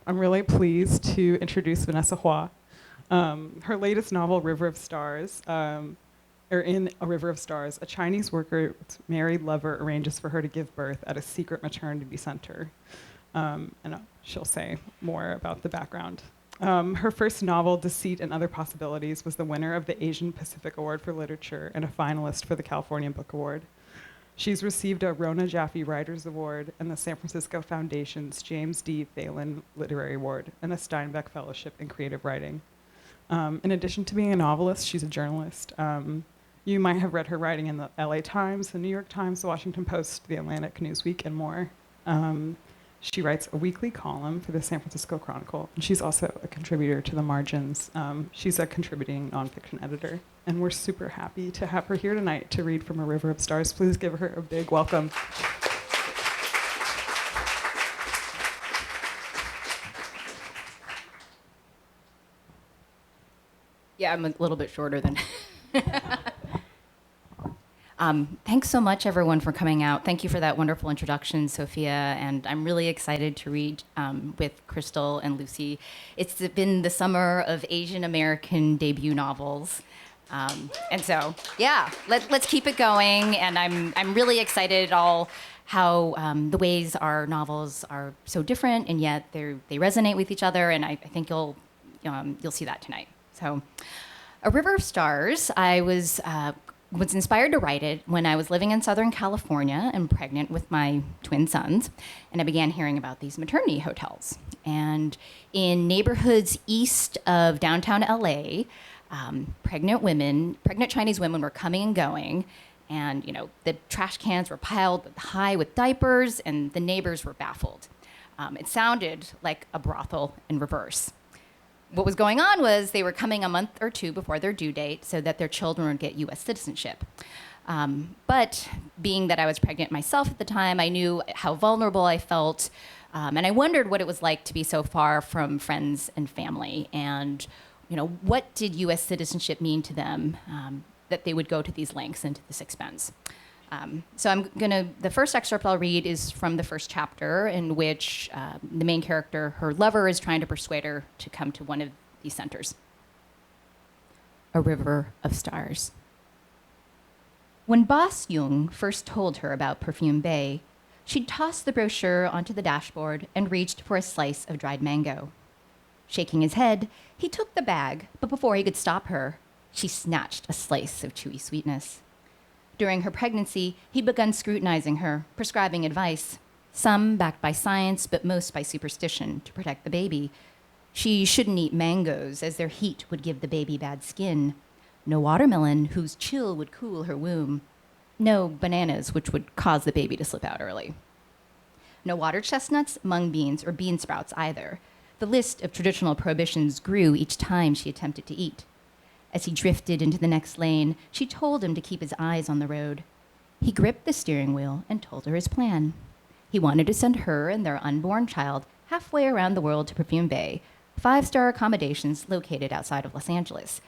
I'm really pleased to introduce Vanessa Hua. Her latest novel, River of Stars, or in A River of Stars, a Chinese worker's married lover arranges for her to give birth at a secret maternity center. And she'll say more about the background. Her first novel, Deceit and Other Possibilities, was the winner of the Asian Pacific Award for Literature and a finalist for the California Book Award. She's received a Rona Jaffe Writers Award and the San Francisco Foundation's James D. Phelan Literary Award and a Steinbeck Fellowship in Creative Writing. In addition to being a novelist, she's a journalist. You might have read her writing in the LA Times, the New York Times, the Washington Post, the Atlantic Newsweek, and more. She writes a weekly column for the San Francisco Chronicle, and she's also a contributor to The Margins. She's a contributing nonfiction editor, and we're super happy to have her here tonight to read from A River of Stars. Please give her a big welcome. Yeah, I'm a little bit shorter than. Thanks so much, everyone, for coming out. Thank you for that wonderful introduction, Sophia. And I'm really excited to read with Crystal and Lucy. It's been the summer of Asian American debut novels. And so, yeah, let's keep it going. And I'm really excited all how the ways our novels are so different, and yet they resonate with each other. And I think you'll see that tonight. So, A River of Stars, I was inspired to write it when I was living in Southern California and pregnant with my twin sons, and I began hearing about these maternity hotels. And in neighborhoods east of downtown LA, pregnant Chinese women were coming and going, and the trash cans were piled high with diapers, and the neighbors were baffled. It sounded like a brothel in reverse. What was going on was they were coming a month or two before their due date so that their children would get U.S. citizenship. But being that I was pregnant myself at the time, I knew how vulnerable I felt, and I wondered what it was like to be so far from friends and family, and what did U.S. citizenship mean to them, that they would go to these lengths and to this expense. So the first excerpt I'll read is from the first chapter, in which the main character, her lover, is trying to persuade her to come to one of these centers. A River of Stars. When Boss Jung first told her about Perfume Bay, she'd tossed the brochure onto the dashboard and reached for a slice of dried mango. Shaking his head, he took the bag, but before he could stop her, she snatched a slice of chewy sweetness. During her pregnancy, he'd begun scrutinizing her, prescribing advice, some backed by science, but most by superstition, to protect the baby. She shouldn't eat mangoes, as their heat would give the baby bad skin. No watermelon, whose chill would cool her womb. No bananas, which would cause the baby to slip out early. No water chestnuts, mung beans, or bean sprouts either. The list of traditional prohibitions grew each time she attempted to eat. As he drifted into the next lane, she told him to keep his eyes on the road. He gripped the steering wheel and told her his plan. He wanted to send her and their unborn child halfway around the world to Perfume Bay, 5-star accommodations located outside of Los Angeles.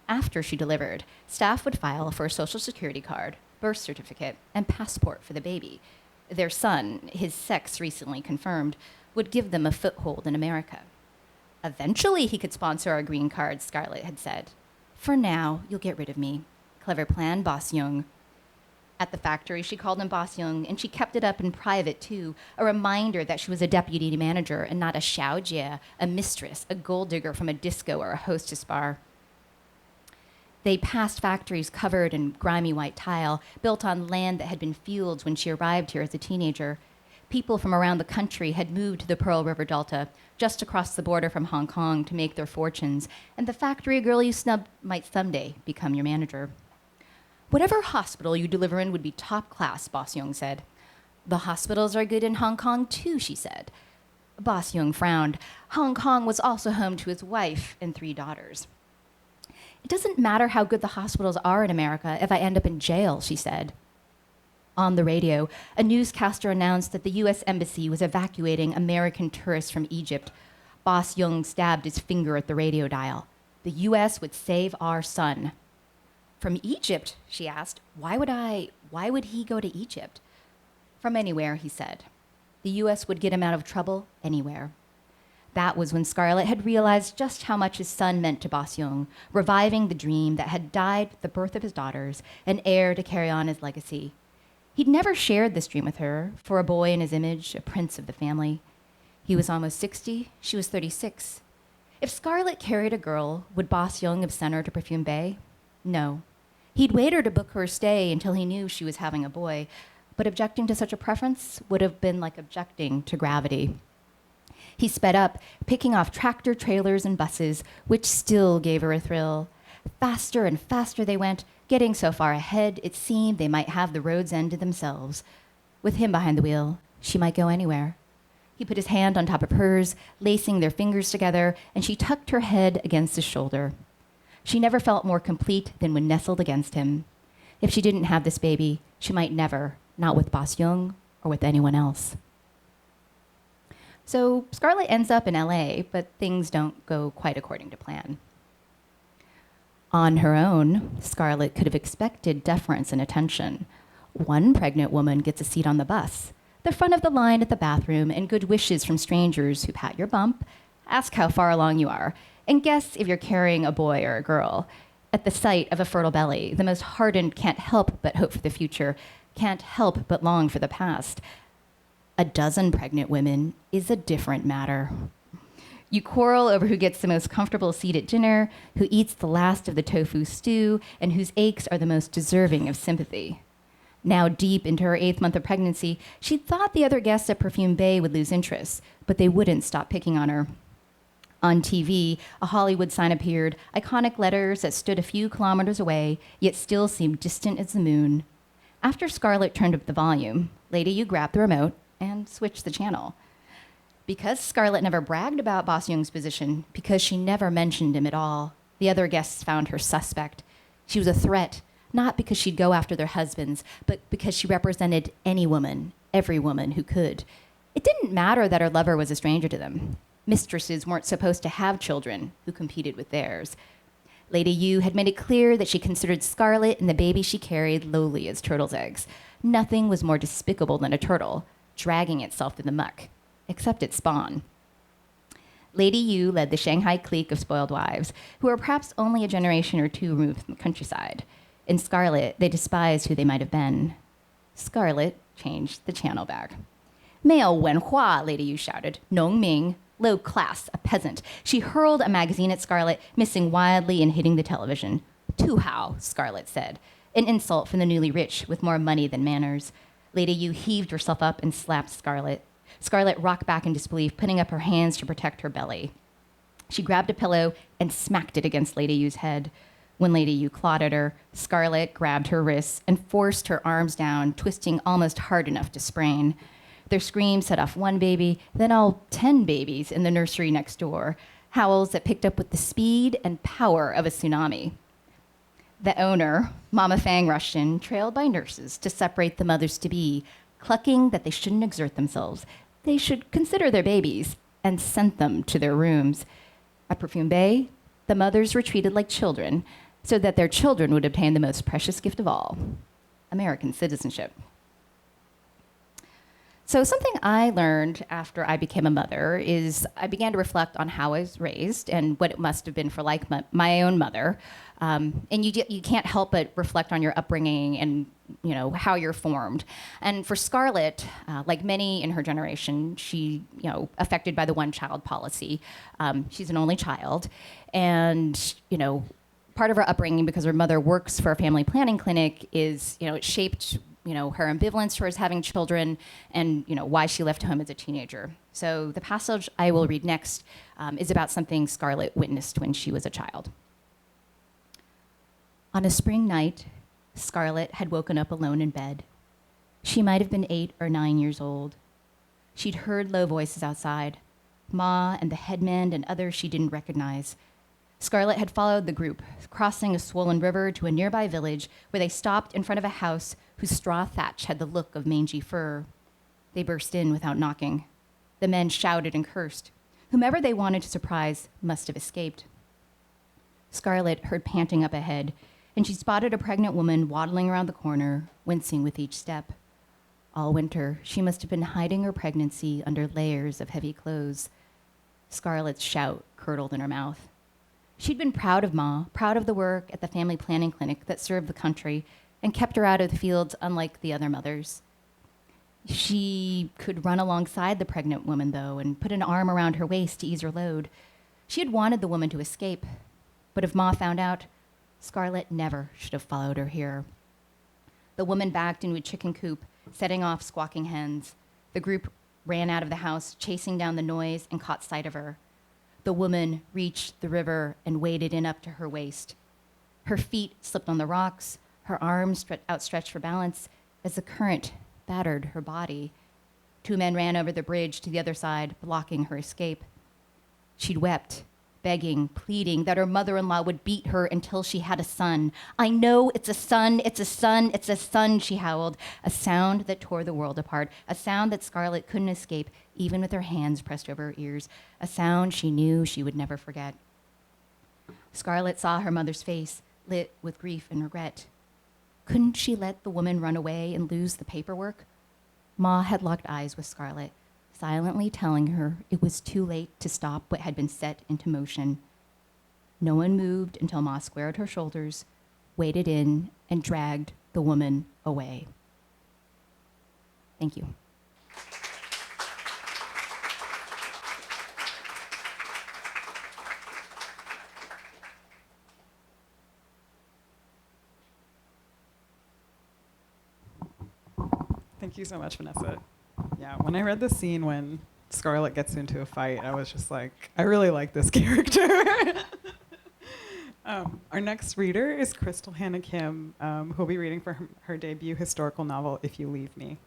After she delivered, staff would file for a social security card, birth certificate, and passport for the baby. Their son, his sex recently confirmed, would give them a foothold in America. Eventually he could sponsor our green card, Scarlett had said. For now, you'll get rid of me. Clever plan, Boss Jung. At the factory, she called him Boss Jung, and she kept it up in private, too, a reminder that she was a deputy manager and not a xiaojie, a mistress, a gold digger from a disco or a hostess bar. They passed factories covered in grimy white tile, built on land that had been fields when she arrived here as a teenager. People from around the country had moved to the Pearl River Delta, just across the border from Hong Kong, to make their fortunes, and the factory girl you snubbed might someday become your manager. Whatever hospital you deliver in would be top class, Boss Jung said. The hospitals are good in Hong Kong too, she said. Boss Jung frowned. Hong Kong was also home to his wife and 3 daughters. It doesn't matter how good the hospitals are in America if I end up in jail, she said. On the radio, a newscaster announced that the U.S. Embassy was evacuating American tourists from Egypt. Boss Jung stabbed his finger at the radio dial. The U.S. would save our son. From Egypt, she asked. Why would he go to Egypt? From anywhere, he said. The U.S. would get him out of trouble anywhere. That was when Scarlett had realized just how much his son meant to Bosyung, reviving the dream that had died at the birth of his daughters, an heir to carry on his legacy. He'd never shared this dream with her, for a boy in his image, a prince of the family. He was almost 60, she was 36. If Scarlett carried a girl, would Bosyung have sent her to Perfume Bay? No. He'd wait her to book her stay until he knew she was having a boy, but objecting to such a preference would have been like objecting to gravity. He sped up, picking off tractor trailers and buses, which still gave her a thrill. Faster and faster they went, getting so far ahead it seemed they might have the road's end to themselves. With him behind the wheel, she might go anywhere. He put his hand on top of hers, lacing their fingers together, and she tucked her head against his shoulder. She never felt more complete than when nestled against him. If she didn't have this baby, she might never, not with Bosyung or with anyone else. So Scarlett ends up in LA, but things don't go quite according to plan. On her own, Scarlett could have expected deference and attention. One pregnant woman gets a seat on the bus, the front of the line at the bathroom, and good wishes from strangers who pat your bump, ask how far along you are, and guess if you're carrying a boy or a girl. At the sight of a fertile belly, the most hardened can't help but hope for the future, can't help but long for the past. A dozen pregnant women is a different matter. You quarrel over who gets the most comfortable seat at dinner, who eats the last of the tofu stew, and whose aches are the most deserving of sympathy. Now deep into her 8th month of pregnancy, she thought the other guests at Perfume Bay would lose interest, but they wouldn't stop picking on her. On TV, a Hollywood sign appeared, iconic letters that stood a few kilometers away, yet still seemed distant as the moon. After Scarlett turned up the volume, Lady Yu grabbed the remote and switched the channel. Because Scarlett never bragged about Bosyung's position, because she never mentioned him at all, the other guests found her suspect. She was a threat, not because she'd go after their husbands, but because she represented any woman, every woman who could. It didn't matter that her lover was a stranger to them. Mistresses weren't supposed to have children who competed with theirs. Lady Yu had made it clear that she considered Scarlett and the baby she carried lowly as turtle's eggs. Nothing was more despicable than a turtle, dragging itself through the muck, except its spawn. Lady Yu led the Shanghai clique of spoiled wives, who were perhaps only a generation or two removed from the countryside. In Scarlett, they despised who they might have been. Scarlett changed the channel back. 没有文化, Lady Yu shouted. 农民, low class, a peasant. She hurled a magazine at Scarlett, missing wildly and hitting the television. 土豪, Scarlett said, an insult from the newly rich with more money than manners. Lady Yu heaved herself up and slapped Scarlett. Scarlett rocked back in disbelief, putting up her hands to protect her belly. She grabbed a pillow and smacked it against Lady Yu's head. When Lady Yu clawed at her, Scarlett grabbed her wrists and forced her arms down, twisting almost hard enough to sprain. Their screams set off one baby, then all 10 babies in the nursery next door, howls that picked up with the speed and power of a tsunami. The owner, Mama Fang, rushed in, trailed by nurses, to separate the mothers-to-be, clucking that they shouldn't exert themselves. They should consider their babies, and sent them to their rooms. At Perfume Bay, the mothers were treated like children, so that their children would obtain the most precious gift of all, American citizenship. So something I learned after I became a mother is I began to reflect on how I was raised and what it must have been for like my own mother. And you can't help but reflect on your upbringing and how you're formed. And for Scarlett, like many in her generation, she affected by the one-child policy. She's an only child, and part of her upbringing, because her mother works for a family planning clinic, is it shaped her ambivalence towards having children and why she left home as a teenager. So the passage I will read next is about something Scarlett witnessed when she was a child. On a spring night, Scarlett had woken up alone in bed. She might have been 8 or 9 years old. She'd heard low voices outside, Ma and the headman and others she didn't recognize. Scarlett had followed the group, crossing a swollen river to a nearby village where they stopped in front of a house whose straw thatch had the look of mangy fur. They burst in without knocking. The men shouted and cursed. Whomever they wanted to surprise must have escaped. Scarlett heard panting up ahead, and she spotted a pregnant woman waddling around the corner, wincing with each step. All winter, she must have been hiding her pregnancy under layers of heavy clothes. Scarlett's shout curdled in her mouth. She'd been proud of Ma, proud of the work at the family planning clinic that served the country and kept her out of the fields unlike the other mothers. She could run alongside the pregnant woman, though, and put an arm around her waist to ease her load. She had wanted the woman to escape, but if Ma found out, Scarlett never should have followed her here. The woman backed into a chicken coop, setting off squawking hens. The group ran out of the house, chasing down the noise, and caught sight of her. The woman reached the river and waded in up to her waist. Her feet slipped on the rocks, her arms outstretched for balance as the current battered her body. Two men ran over the bridge to the other side, blocking her escape. She'd wept, begging, pleading that her mother-in-law would beat her until she had a son. I know it's a son, it's a son, it's a son, she howled, a sound that tore the world apart, a sound that Scarlett couldn't escape, even with her hands pressed over her ears, a sound she knew she would never forget. Scarlett saw her mother's face, lit with grief and regret. Couldn't she let the woman run away and lose the paperwork? Ma had locked eyes with Scarlett, silently telling her it was too late to stop what had been set into motion. No one moved until Ma squared her shoulders, waded in, and dragged the woman away. Thank you. Thank you so much, Vanessa. Yeah, when I read the scene when Scarlett gets into a fight, I was just like, I really like this character. Our next reader is Crystal Hana Kim, who'll be reading for her debut historical novel, If You Leave Me.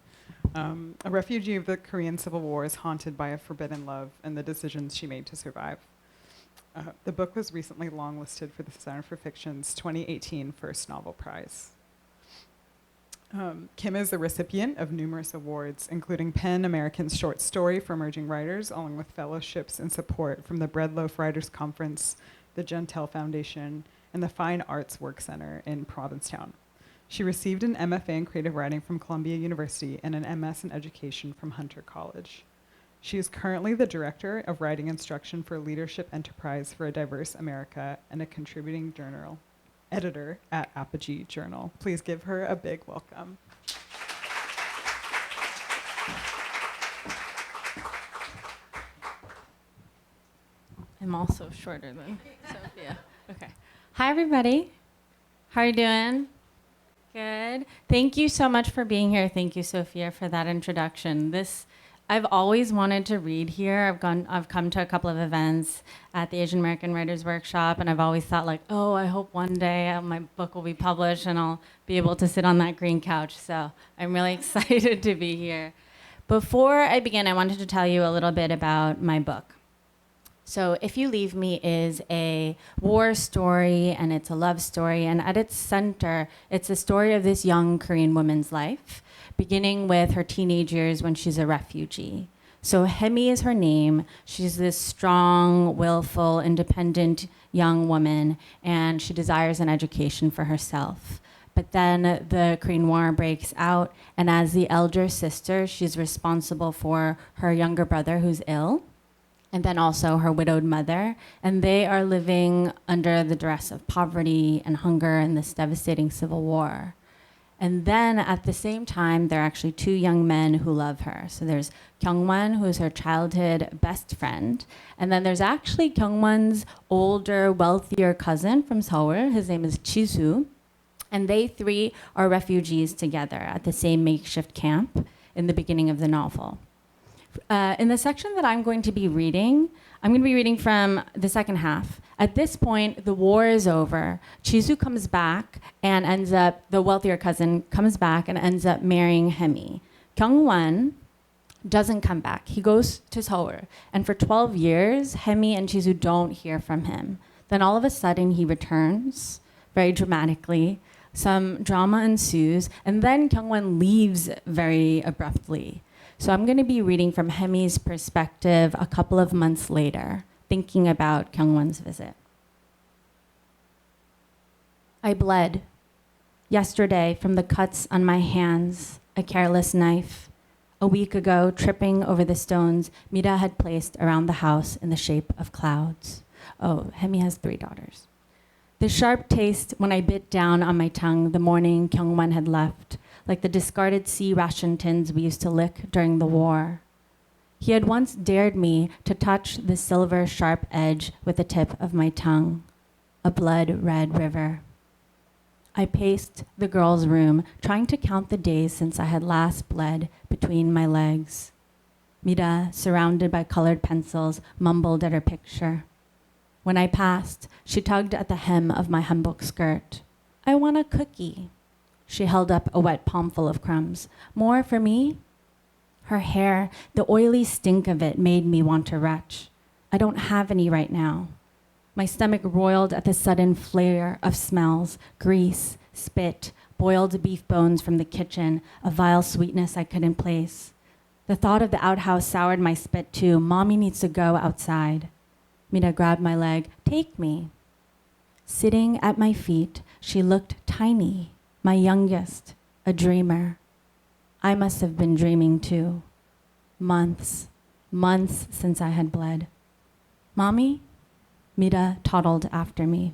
A refugee of the Korean Civil War is haunted by a forbidden love and the decisions she made to survive. The book was recently longlisted for the Center for Fiction's 2018 First Novel Prize. Kim is the recipient of numerous awards, including PEN American's Short Story for Emerging Writers, along with fellowships and support from the Bread Loaf Writers Conference, the Gentile Foundation, and the Fine Arts Work Center in Provincetown. She received an MFA in Creative Writing from Columbia University and an MS in Education from Hunter College. She is currently the Director of Writing Instruction for Leadership Enterprise for a Diverse America and a contributing journal editor at Apogee Journal. Please give her a big welcome. I'm also shorter than Sophia. Okay. Hi, everybody. How are you doing? Good. Thank you so much for being here. Thank you, Sophia, for that introduction. I've always wanted to read here. I've come to a couple of events at the Asian American Writers Workshop, and I've always thought like, oh, I hope one day my book will be published and I'll be able to sit on that green couch. So I'm really excited to be here. Before I begin, I wanted to tell you a little bit about my book. So If You Leave Me is a war story, and it's a love story, and at its center, it's a story of this young Korean woman's life, beginning with her teenage years when she's a refugee. So Hemi is her name. She's this strong, willful, independent young woman, and she desires an education for herself. But then the Korean War breaks out, and as the elder sister, she's responsible for her younger brother who's ill, and then also her widowed mother, and they are living under the duress of poverty and hunger in this devastating civil war. And then at the same time, there are actually two young men who love her. So there's Kyungwon, who is her childhood best friend, and then there's actually Kyungwon's older, wealthier cousin from Seoul. His name is Chisu, and they three are refugees together at the same makeshift camp in the beginning of the novel. In the section that I'm going to be reading, I'm going to be reading from the second half. At this point, the war is over. Chisu comes back and the wealthier cousin comes back and ends up marrying Hemi. Kyungwon doesn't come back. He goes to Seoul. And for 12 years, Hemi and Chisu don't hear from him. Then all of a sudden, he returns, very dramatically. Some drama ensues. And then Kyungwon leaves very abruptly. So I'm going to be reading from Hemi's perspective a couple of months later, thinking about Kyungwon's visit. I bled. Yesterday, from the cuts on my hands, a careless knife, A week ago, tripping over the stones Mira had placed around the house in the shape of clouds. Oh, Hemi has 3 daughters. The sharp taste when I bit down on my tongue the morning Kyungwan had left, like the discarded sea ration tins we used to lick during the war. He had once dared me to touch the silver sharp edge with the tip of my tongue, a blood-red river. I paced the girls' room, trying to count the days since I had last bled between my legs. Mira, surrounded by colored pencils, mumbled at her picture. When I passed, she tugged at the hem of my hanbok skirt. I want a cookie. She held up a wet palmful of crumbs. More for me? Her hair, the oily stink of it made me want to retch. I don't have any right now. My stomach roiled at the sudden flare of smells, grease, spit, boiled beef bones from the kitchen, a vile sweetness I couldn't place. The thought of the outhouse soured my spit too. Mommy needs to go outside. Mira grabbed my leg. Take me. Sitting at my feet, she looked tiny, my youngest, a dreamer. I must have been dreaming too. Months since I had bled. Mommy? Mira toddled after me.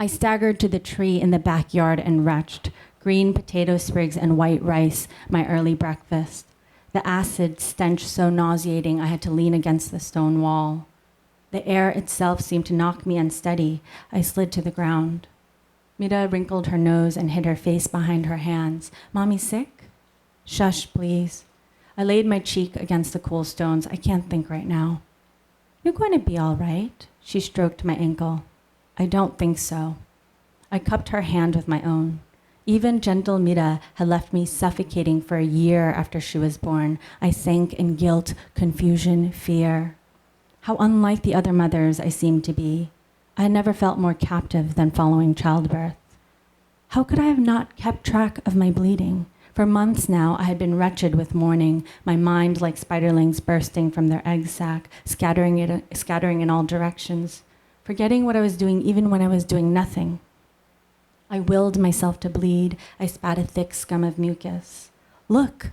I staggered to the tree in the backyard and retched, green potato sprigs and white rice, my early breakfast. The acid stench so nauseating I had to lean against the stone wall. The air itself seemed to knock me unsteady. I slid to the ground. Mira wrinkled her nose and hid her face behind her hands. Mommy sick? Shush, please. I laid my cheek against the cool stones. I can't think right now. You're going to be all right. She stroked my ankle. I don't think so. I cupped her hand with my own. Even gentle Mira had left me suffocating for a year after she was born. I sank in guilt, confusion, fear. How unlike the other mothers I seemed to be. I had never felt more captive than following childbirth. How could I have not kept track of my bleeding? For months now, I had been wretched with mourning, my mind like spiderlings bursting from their egg sac, scattering in all directions, forgetting what I was doing even when I was doing nothing. I willed myself to bleed. I spat a thick scum of mucus. Look!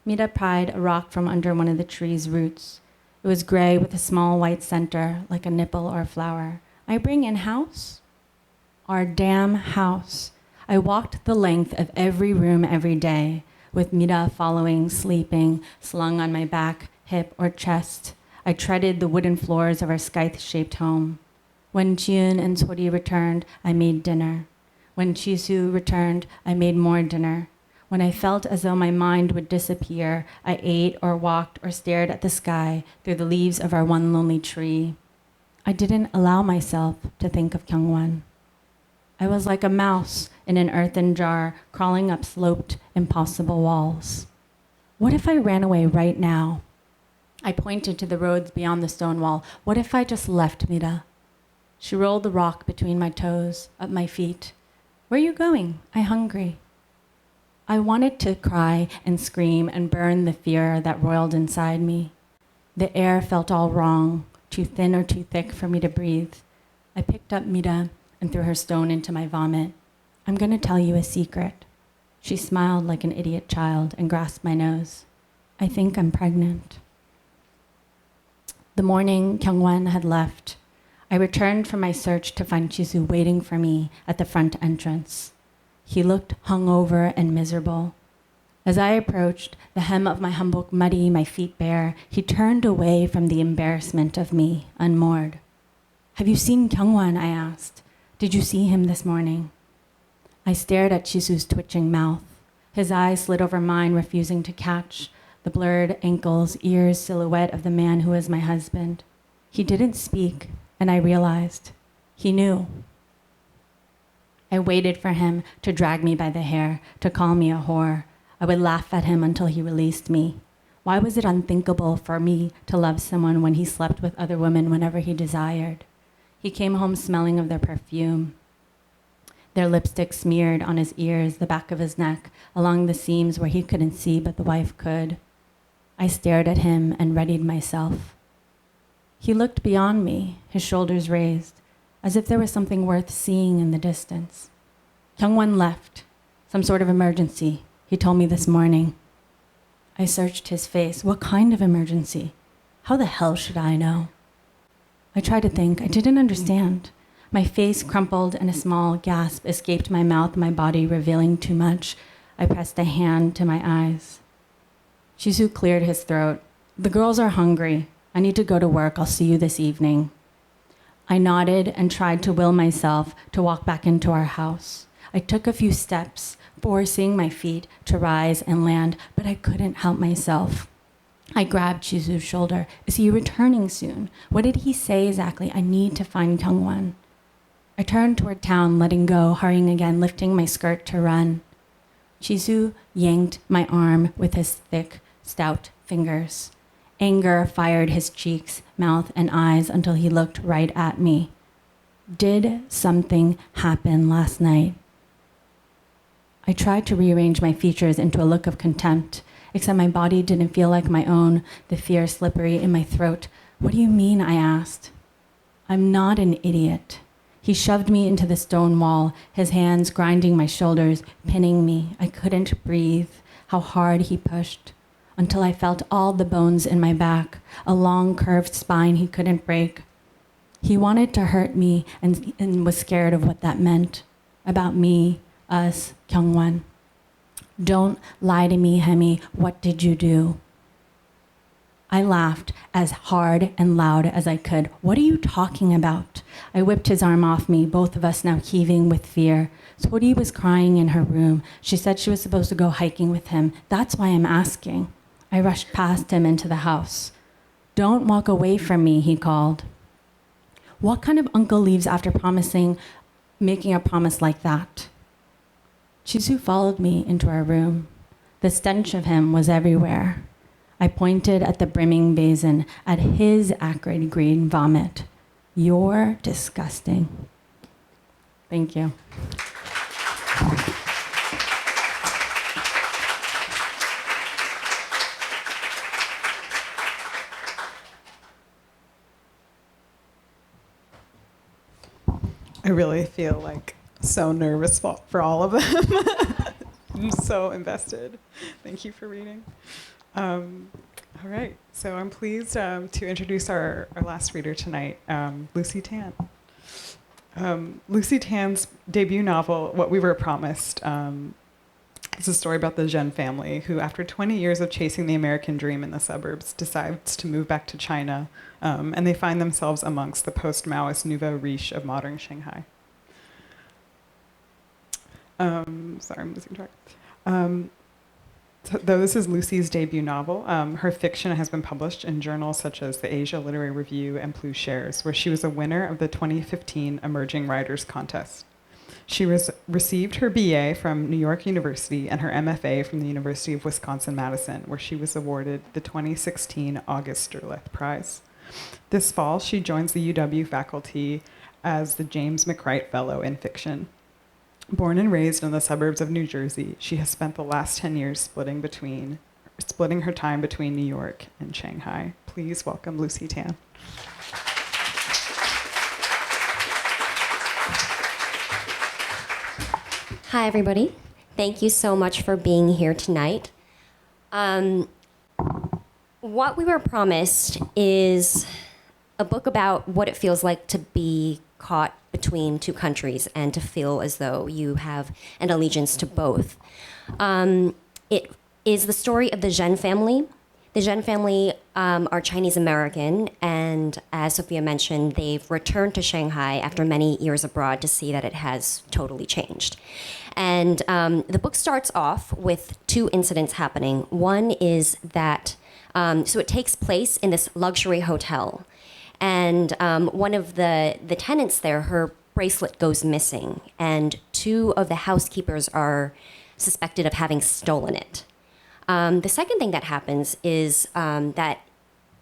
Mira pried a rock from under one of the tree's roots. It was gray with a small white center, like a nipple or a flower. I bring in house? Our damn house. I walked the length of every room every day, with Mira following, sleeping, slung on my back, hip, or chest. I treaded the wooden floors of our scythe-shaped home. When Chiun and Sori returned, I made dinner. When Chisu returned, I made more dinner. When I felt as though my mind would disappear, I ate or walked or stared at the sky through the leaves of our one lonely tree. I didn't allow myself to think of Kyungwan. I was like a mouse in an earthen jar, crawling up sloped, impossible walls. What if I ran away right now? I pointed to the roads beyond the stone wall. What if I just left Mira? She rolled the rock between my toes, up my feet. Where are you going? I'm hungry. I wanted to cry and scream and burn the fear that roiled inside me. The air felt all wrong, too thin or too thick for me to breathe. I picked up Mira and threw her stone into my vomit. I'm going to tell you a secret. She smiled like an idiot child and grasped my nose. I think I'm pregnant. The morning Kyungwan had left, I returned from my search to find Chisu waiting for me at the front entrance. He looked hungover and miserable. As I approached, the hem of my hanbok muddy, my feet bare, he turned away from the embarrassment of me, unmoored. Have you seen Kyungwan? I asked. Did you see him this morning? I stared at Chisu's twitching mouth. His eyes slid over mine, refusing to catch the blurred ankles, ears, silhouette of the man who was my husband. He didn't speak, and I realized he knew. I waited for him to drag me by the hair, to call me a whore. I would laugh at him until he released me. Why was it unthinkable for me to love someone when he slept with other women whenever he desired? He came home smelling of their perfume, their lipstick smeared on his ears, the back of his neck, along the seams where he couldn't see but the wife could. I stared at him and readied myself. He looked beyond me, his shoulders raised, as if there was something worth seeing in the distance. Kyungwan left. Some sort of emergency, he told me this morning. I searched his face. What kind of emergency? How the hell should I know? I tried to think. I didn't understand. My face crumpled and a small gasp escaped my mouth, my body revealing too much. I pressed a hand to my eyes. Shizu cleared his throat. The girls are hungry. I need to go to work. I'll see you this evening. I nodded and tried to will myself to walk back into our house. I took a few steps, forcing my feet to rise and land, but I couldn't help myself. I grabbed Shizu's shoulder. Is he returning soon? What did he say exactly? I need to find Kyungwon. I turned toward town, letting go, hurrying again, lifting my skirt to run. Shizu yanked my arm with his thick, stout fingers. Anger fired his cheeks, mouth, and eyes until he looked right at me. Did something happen last night? I tried to rearrange my features into a look of contempt, except my body didn't feel like my own, the fear slippery in my throat. What do you mean? I asked. I'm not an idiot. He shoved me into the stone wall, his hands grinding my shoulders, pinning me. I couldn't breathe. How hard he pushed, until I felt all the bones in my back, a long curved spine he couldn't break. He wanted to hurt me and was scared of what that meant. About me, us, Kyungwon. Don't lie to me, Hemi. What did you do? I laughed as hard and loud as I could. What are you talking about? I whipped his arm off me, both of us now heaving with fear. Sori was crying in her room. She said she was supposed to go hiking with him. That's why I'm asking. I rushed past him into the house. Don't walk away from me, he called. What kind of uncle leaves after making a promise like that? Shizu followed me into our room. The stench of him was everywhere. I pointed at the brimming basin, at his acrid green vomit. You're disgusting. Thank you. I really feel like so nervous for all of them. I'm so invested. Thank you for reading. All right, so I'm pleased to introduce our last reader tonight, Lucy Tan. Lucy Tan's debut novel, What We Were Promised, is a story about the Zhen family who, after 20 years of chasing the American dream in the suburbs, decides to move back to China, and they find themselves amongst the post-Maoist nouveau riche of modern Shanghai. Sorry, I'm losing track. Though this is Lucy's debut novel, her fiction has been published in journals such as the Asia Literary Review and Plewshares, where she was a winner of the 2015 Emerging Writers Contest. She received her BA from New York University and her MFA from the University of Wisconsin-Madison, where she was awarded the 2016 August Derleth Prize. This fall, she joins the UW faculty as the James McWright Fellow in Fiction. Born and raised in the suburbs of New Jersey, she has spent the last 10 years splitting her time between New York and Shanghai. Please welcome Lucy Tan. Hi, everybody. Thank you so much for being here tonight. What We Were Promised is a book about what it feels like to be caught between two countries and to feel as though you have an allegiance to both. It is the story of the Zhen family. The Zhen family are Chinese American, and as Sophia mentioned, they've returned to Shanghai after many years abroad to see that it has totally changed. And the book starts off with two incidents happening. One is that, so it takes place in this luxury hotel. And one of the tenants there, her bracelet goes missing, and two of the housekeepers are suspected of having stolen it. The second thing that happens is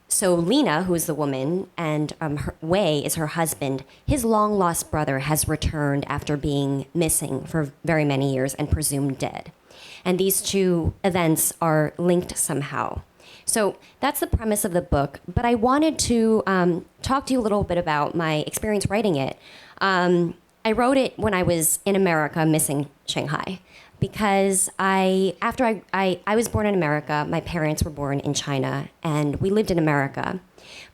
so Lena, who is the woman, and Wei is her husband, his long-lost brother has returned after being missing for very many years and presumed dead. And these two events are linked somehow. So that's the premise of the book, but I wanted to talk to you a little bit about my experience writing it. I wrote it when I was in America, missing Shanghai, because I was born in America. My parents were born in China, and we lived in America.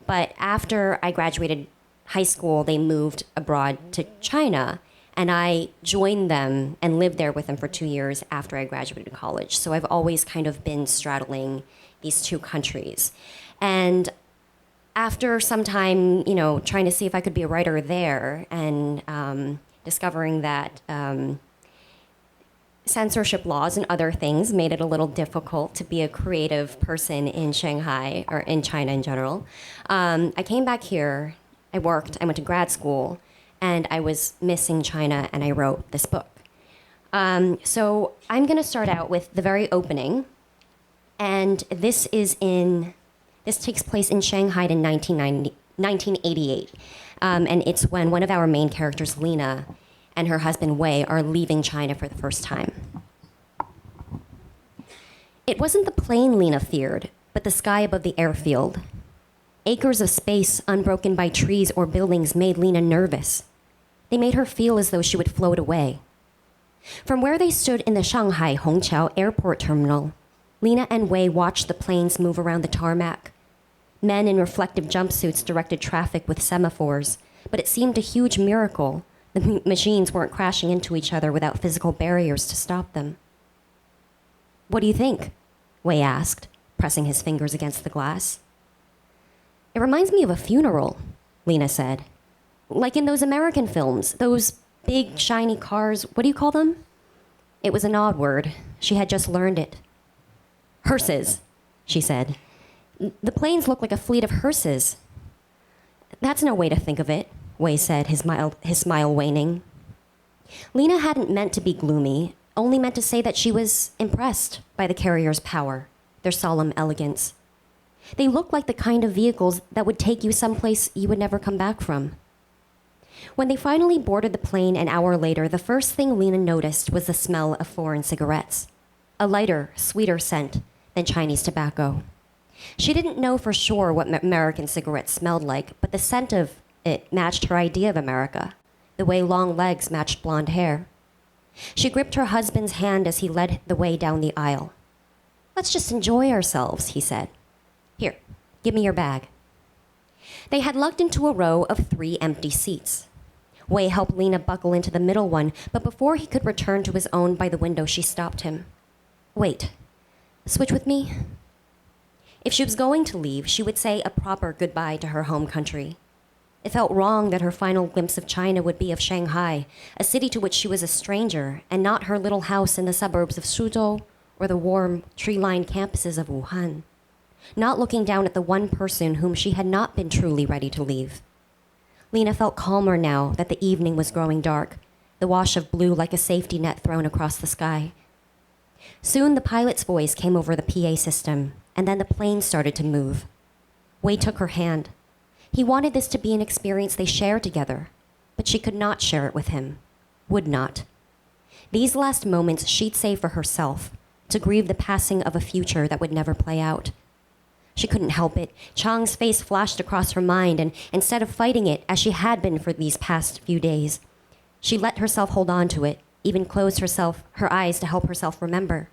But after I graduated high school, they moved abroad to China, and I joined them and lived there with them for 2 years after I graduated college. So I've always kind of been straddling these two countries. And after some time, trying to see if I could be a writer there and discovering that censorship laws and other things made it a little difficult to be a creative person in Shanghai or in China in general, I came back here, I worked, I went to grad school, and I was missing China, and I wrote this book. So I'm going to start out with the very opening, and this takes place in Shanghai in 1988, and it's when one of our main characters, Lena, and her husband Wei are leaving China for the first time. It wasn't the plane Lena feared, but the sky above the airfield. Acres of space unbroken by trees or buildings made Lena nervous. They made her feel as though she would float away. From where they stood in the Shanghai Hongqiao airport terminal, Lena and Wei watched the planes move around the tarmac. Men in reflective jumpsuits directed traffic with semaphores, but it seemed a huge miracle the machines weren't crashing into each other without physical barriers to stop them. "What do you think?" Wei asked, pressing his fingers against the glass. "It reminds me of a funeral," Lena said. "Like in those American films, those big, shiny cars, what do you call them?" It was an odd word. She had just learned it. "Hearses," she said. "The planes look like a fleet of hearses." "That's no way to think of it," Wei said, his smile waning. Lena hadn't meant to be gloomy, only meant to say that she was impressed by the carrier's power, their solemn elegance. They looked like the kind of vehicles that would take you someplace you would never come back from. When they finally boarded the plane an hour later, the first thing Lena noticed was the smell of foreign cigarettes, a lighter, sweeter scent than Chinese tobacco. She didn't know for sure what American cigarettes smelled like, but the scent of it matched her idea of America, the way long legs matched blonde hair. She gripped her husband's hand as he led the way down the aisle. "Let's just enjoy ourselves," he said. "Here, give me your bag." They had lugged into a row of 3 empty seats. Wei helped Lena buckle into the middle one, but before he could return to his own by the window, she stopped him. "Wait, switch with me?" If she was going to leave, she would say a proper goodbye to her home country. It felt wrong that her final glimpse of China would be of Shanghai, a city to which she was a stranger, and not her little house in the suburbs of Suzhou or the warm, tree-lined campuses of Wuhan. Not looking down at the one person whom she had not been truly ready to leave. Lena felt calmer now that the evening was growing dark, the wash of blue like a safety net thrown across the sky. Soon the pilot's voice came over the PA system, and then the plane started to move. Wei took her hand. He wanted this to be an experience they shared together, but she could not share it with him, would not. These last moments she'd save for herself, to grieve the passing of a future that would never play out. She couldn't help it. Chang's face flashed across her mind, and instead of fighting it, as she had been for these past few days, she let herself hold on to it, even closed her eyes to help herself remember.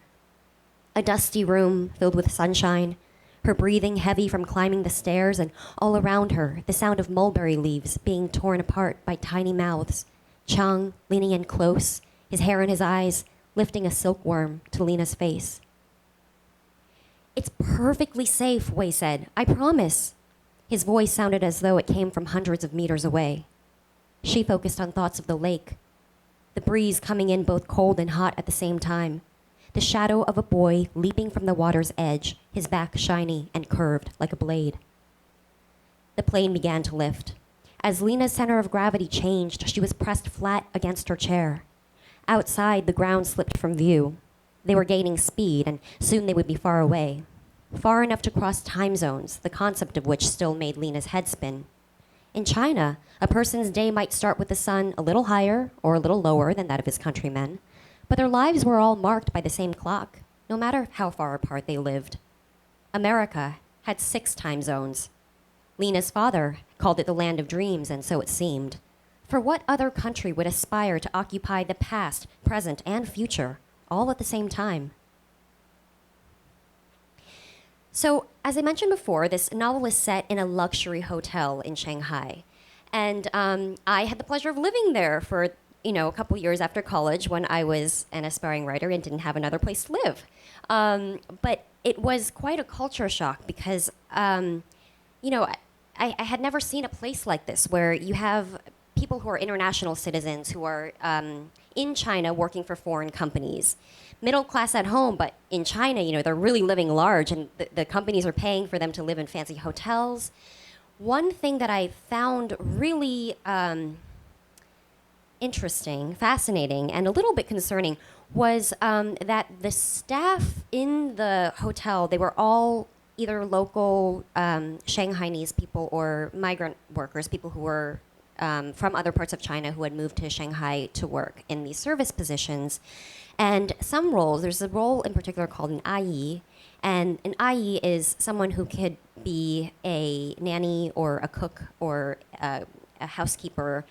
A dusty room filled with sunshine, her breathing heavy from climbing the stairs, and all around her, the sound of mulberry leaves being torn apart by tiny mouths. Chang leaning in close, his hair in his eyes, lifting a silkworm to Lena's face. "It's perfectly safe," Wei said. "I promise." His voice sounded as though it came from hundreds of meters away. She focused on thoughts of the lake, the breeze coming in both cold and hot at the same time, the shadow of a boy leaping from the water's edge, his back shiny and curved like a blade. The plane began to lift. As Lena's center of gravity changed, she was pressed flat against her chair. Outside, the ground slipped from view. They were gaining speed, and soon they would be far away. Far enough to cross time zones, the concept of which still made Lena's head spin. In China, a person's day might start with the sun a little higher or a little lower than that of his countrymen, but their lives were all marked by the same clock, no matter how far apart they lived. America had 6 time zones. Lena's father called it the land of dreams, and so it seemed. For what other country would aspire to occupy the past, present, and future, all at the same time. So, as I mentioned before, this novel is set in a luxury hotel in Shanghai. And I had the pleasure of living there for, a couple years after college when I was an aspiring writer and didn't have another place to live. But it was quite a culture shock because, I had never seen a place like this where you have people who are international citizens who are in China working for foreign companies. Middle class at home, but in China, they're really living large and the companies are paying for them to live in fancy hotels. One thing that I found really interesting, fascinating, and a little bit concerning was that the staff in the hotel, they were all either local Shanghainese people or migrant workers, people who were from other parts of China who had moved to Shanghai to work in these service positions. And some roles, there's a role in particular called an ayi, and an ayi is someone who could be a nanny or a cook or a housekeeper.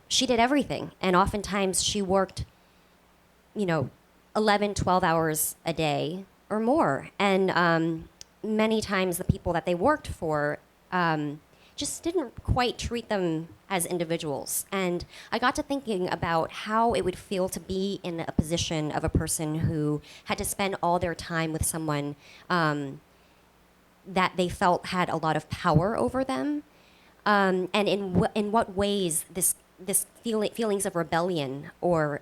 She did everything, and oftentimes she worked, 11, 12 hours a day or more. And many times the people that they worked for just didn't quite treat them as individuals. And I got to thinking about how it would feel to be in a position of a person who had to spend all their time with someone that they felt had a lot of power over them, and in what ways this feelings of rebellion or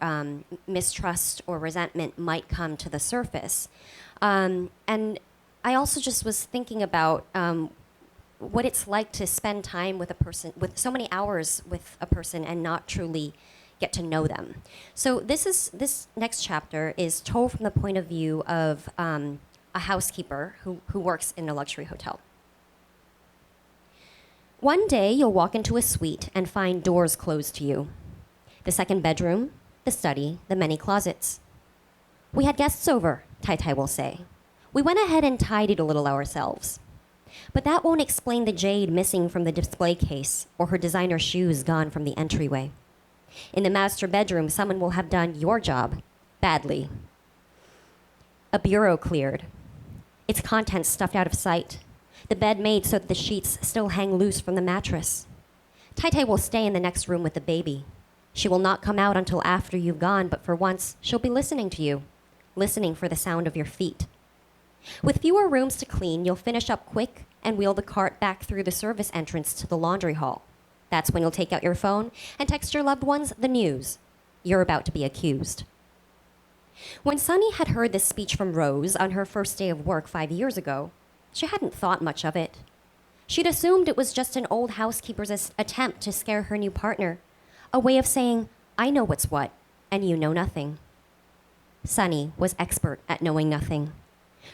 mistrust or resentment might come to the surface. And I also just was thinking about what it's like to spend time with a person, with so many hours with a person and not truly get to know them. So this next chapter is told from the point of view of a housekeeper who works in a luxury hotel. One day you'll walk into a suite and find doors closed to you. The second bedroom, the study, the many closets. We had guests over, Tai Tai will say. We went ahead and tidied a little ourselves. But that won't explain the jade missing from the display case or her designer shoes gone from the entryway. In the master bedroom, someone will have done your job badly. A bureau cleared, its contents stuffed out of sight, the bed made so that the sheets still hang loose from the mattress. Tai Tai will stay in the next room with the baby. She will not come out until after you've gone, but for once, she'll be listening to you, listening for the sound of your feet. With fewer rooms to clean, you'll finish up quick and wheel the cart back through the service entrance to the laundry hall. That's when you'll take out your phone and text your loved ones the news. You're about to be accused. When Sunny had heard this speech from Rose on her first day of work 5 years ago, she hadn't thought much of it. She'd assumed it was just an old housekeeper's attempt to scare her new partner, a way of saying, I know what's what, and you know nothing. Sunny was expert at knowing nothing.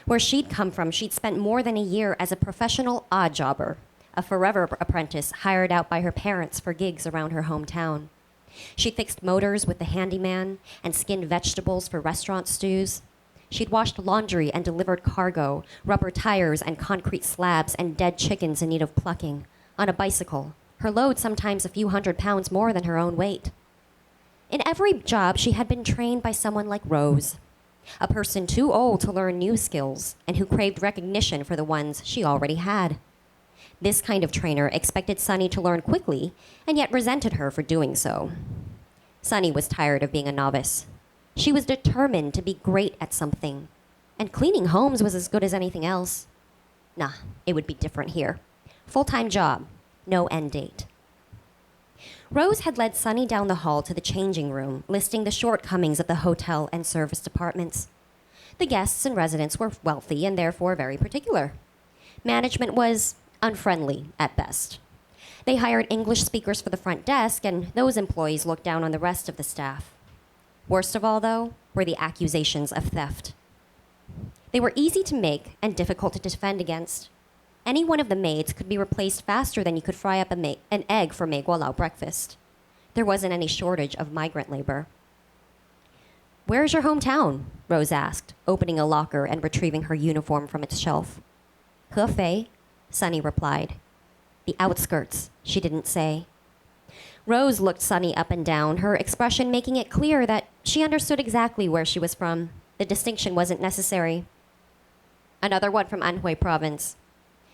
Where she'd come from, she'd spent more than a year as a professional odd jobber, a forever apprentice hired out by her parents for gigs around her hometown. She fixed motors with the handyman and skinned vegetables for restaurant stews. She'd washed laundry and delivered cargo, rubber tires and concrete slabs and dead chickens in need of plucking, on a bicycle, her load sometimes a few 100 pounds more than her own weight. In every job, she had been trained by someone like Rose, a person too old to learn new skills and who craved recognition for the ones she already had. This kind of trainer expected Sunny to learn quickly and yet resented her for doing so. Sunny was tired of being a novice. She was determined to be great at something, and cleaning homes was as good as anything else. Nah, it would be different here. Full-time job, no end date. Rose had led Sunny down the hall to the changing room, listing the shortcomings of the hotel and service departments. The guests and residents were wealthy and therefore very particular. Management was unfriendly at best. They hired English speakers for the front desk, and those employees looked down on the rest of the staff. Worst of all, though, were the accusations of theft. They were easy to make and difficult to defend against. Any one of the maids could be replaced faster than you could fry up an egg for Mei Guolao breakfast. There wasn't any shortage of migrant labor. Where's your hometown? Rose asked, opening a locker and retrieving her uniform from its shelf. Hefei, Sunny replied. The outskirts, she didn't say. Rose looked Sunny up and down, her expression making it clear that She understood exactly where she was from. The distinction wasn't necessary. Another one from Anhui province.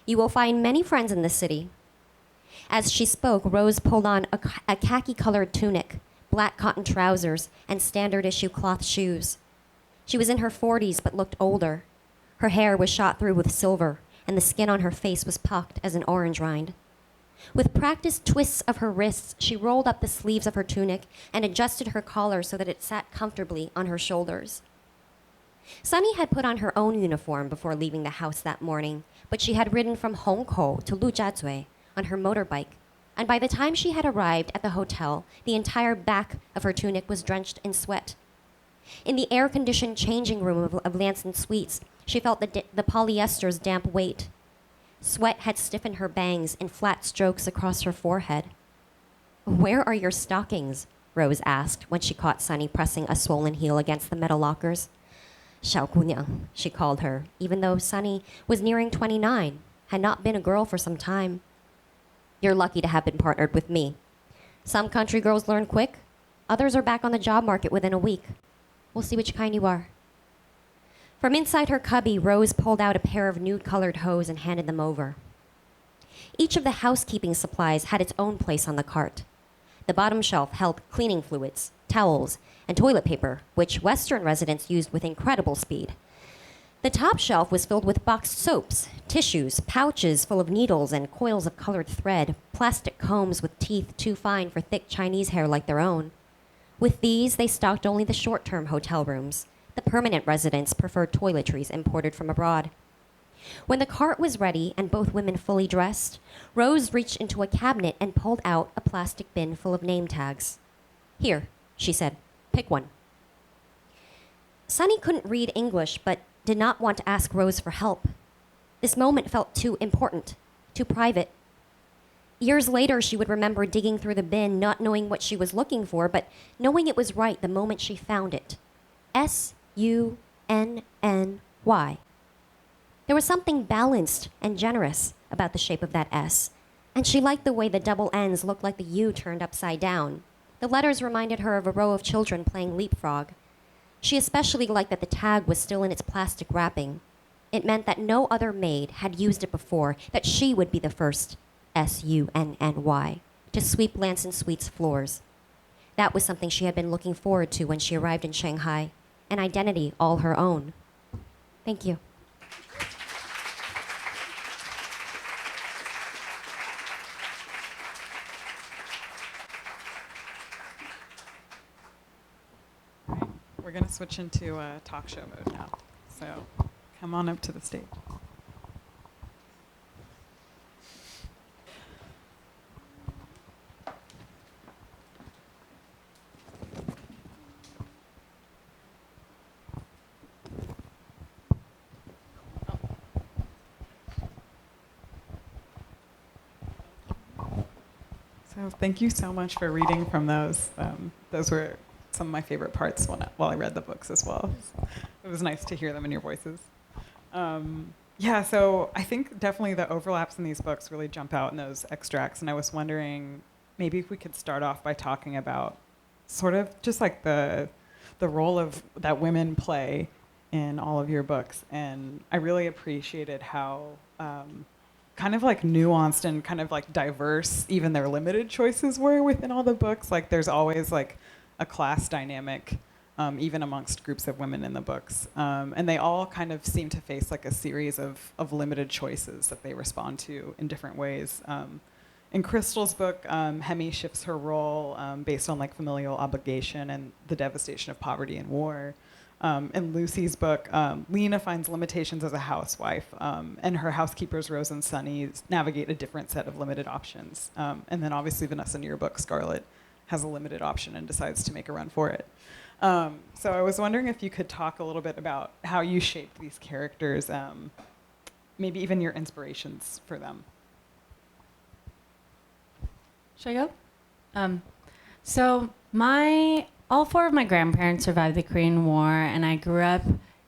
You will find many friends in this city. As she spoke, Rose pulled on a khaki-colored tunic, black cotton trousers, and standard-issue cloth shoes. She was in her 40s but looked older. Her hair was shot through with silver, and the skin on her face was pucked as an orange rind. With practiced twists of her wrists, she rolled up the sleeves of her tunic and adjusted her collar so that it sat comfortably on her shoulders. Sunny had put on her own uniform before leaving the house that morning, but she had ridden from Hongkou to Lujiazui on her motorbike, and by the time she had arrived at the hotel, the entire back of her tunic was drenched in sweat. In the air-conditioned changing room of Lansing Suites, she felt the polyester's damp weight. Sweat had stiffened her bangs in flat strokes across her forehead. "Where are your stockings?" Rose asked when she caught Sunny pressing a swollen heel against the metal lockers. "Xiao gunyang," she called her, even though Sunny was nearing 29, had not been a girl for some time. "You're lucky to have been partnered with me. Some country girls learn quick. Others are back on the job market within a week. We'll see which kind you are." From inside her cubby, Rose pulled out a pair of nude-colored hose and handed them over. Each of the housekeeping supplies had its own place on the cart. The bottom shelf held cleaning fluids, towels, and toilet paper, which Western residents used with incredible speed. The top shelf was filled with boxed soaps, tissues, pouches full of needles and coils of colored thread, plastic combs with teeth too fine for thick Chinese hair like their own. With these, they stocked only the short-term hotel rooms. The permanent residents preferred toiletries imported from abroad. When the cart was ready and both women fully dressed, Rose reached into a cabinet and pulled out a plastic bin full of name tags. "Here," she said, "pick one." Sunny couldn't read English, but did not want to ask Rose for help. This moment felt too important, too private. Years later, she would remember digging through the bin, not knowing what she was looking for, but knowing it was right the moment she found it. S-U-N-N-Y. There was something balanced and generous about the shape of that S, and she liked the way the double N's looked like the U turned upside down. The letters reminded her of a row of children playing leapfrog. She especially liked that the tag was still in its plastic wrapping. It meant that no other maid had used it before, that she would be the first, S-U-N-N-Y, to sweep Lansing Suites floors. That was something she had been looking forward to when she arrived in Shanghai, an identity all her own. Thank you. We're going to switch into talk show mode now. So come on up to the stage. So thank you so much for reading from those. Those were some of my favorite parts while I read the books as well. It was nice to hear them in your voices. Yeah, so I think definitely the overlaps in these books really jump out in those extracts, and I was wondering maybe if we could start off by talking about sort of just like the role of that women play in all of your books, and I really appreciated how kind of like nuanced and kind of like diverse even their limited choices were within all the books. Like there's always like a class dynamic even amongst groups of women in the books. And they all kind of seem to face like a series of limited choices that they respond to in different ways. In Crystal's book, Hemi shifts her role based on like familial obligation and the devastation of poverty and war. In Lucy's book, Lena finds limitations as a housewife, and her housekeepers, Rose and Sunny, navigate a different set of limited options. And then obviously Vanessa, in your book, Scarlett, has a limited option and decides to make a run for it. So I was wondering if you could talk a little bit about how you shaped these characters, maybe even your inspirations for them. Should I go? So all four of my grandparents survived the Korean War, and I grew up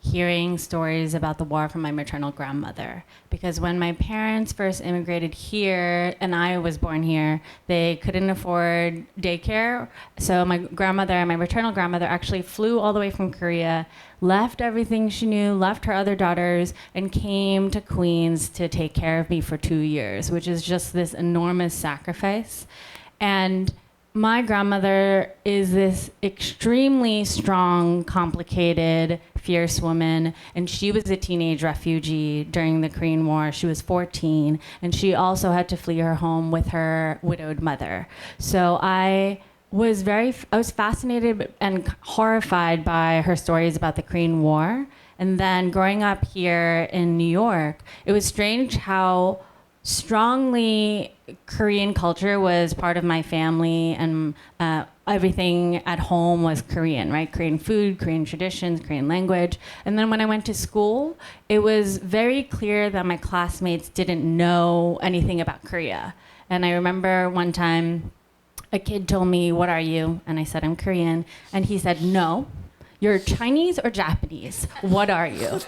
hearing stories about the war from my maternal grandmother. Because when my parents first immigrated here, and I was born here, they couldn't afford daycare. So my grandmother, my maternal grandmother, actually flew all the way from Korea, left everything she knew, left her other daughters, and came to Queens to take care of me for 2 years, which is just this enormous sacrifice. And my grandmother is this extremely strong, complicated, fierce woman, and she was a teenage refugee during the Korean War. She was 14, and she also had to flee her home with her widowed mother. So I was fascinated and horrified by her stories about the Korean War. And then growing up here in New York, it was strange how strongly Korean culture was part of my family, and everything at home was Korean, right? Korean food, Korean traditions, Korean language. And then when I went to school, it was very clear that my classmates didn't know anything about Korea. And I remember one time a kid told me, "What are you?" And I said, "I'm Korean." And he said, "No, you're Chinese or Japanese. What are you?"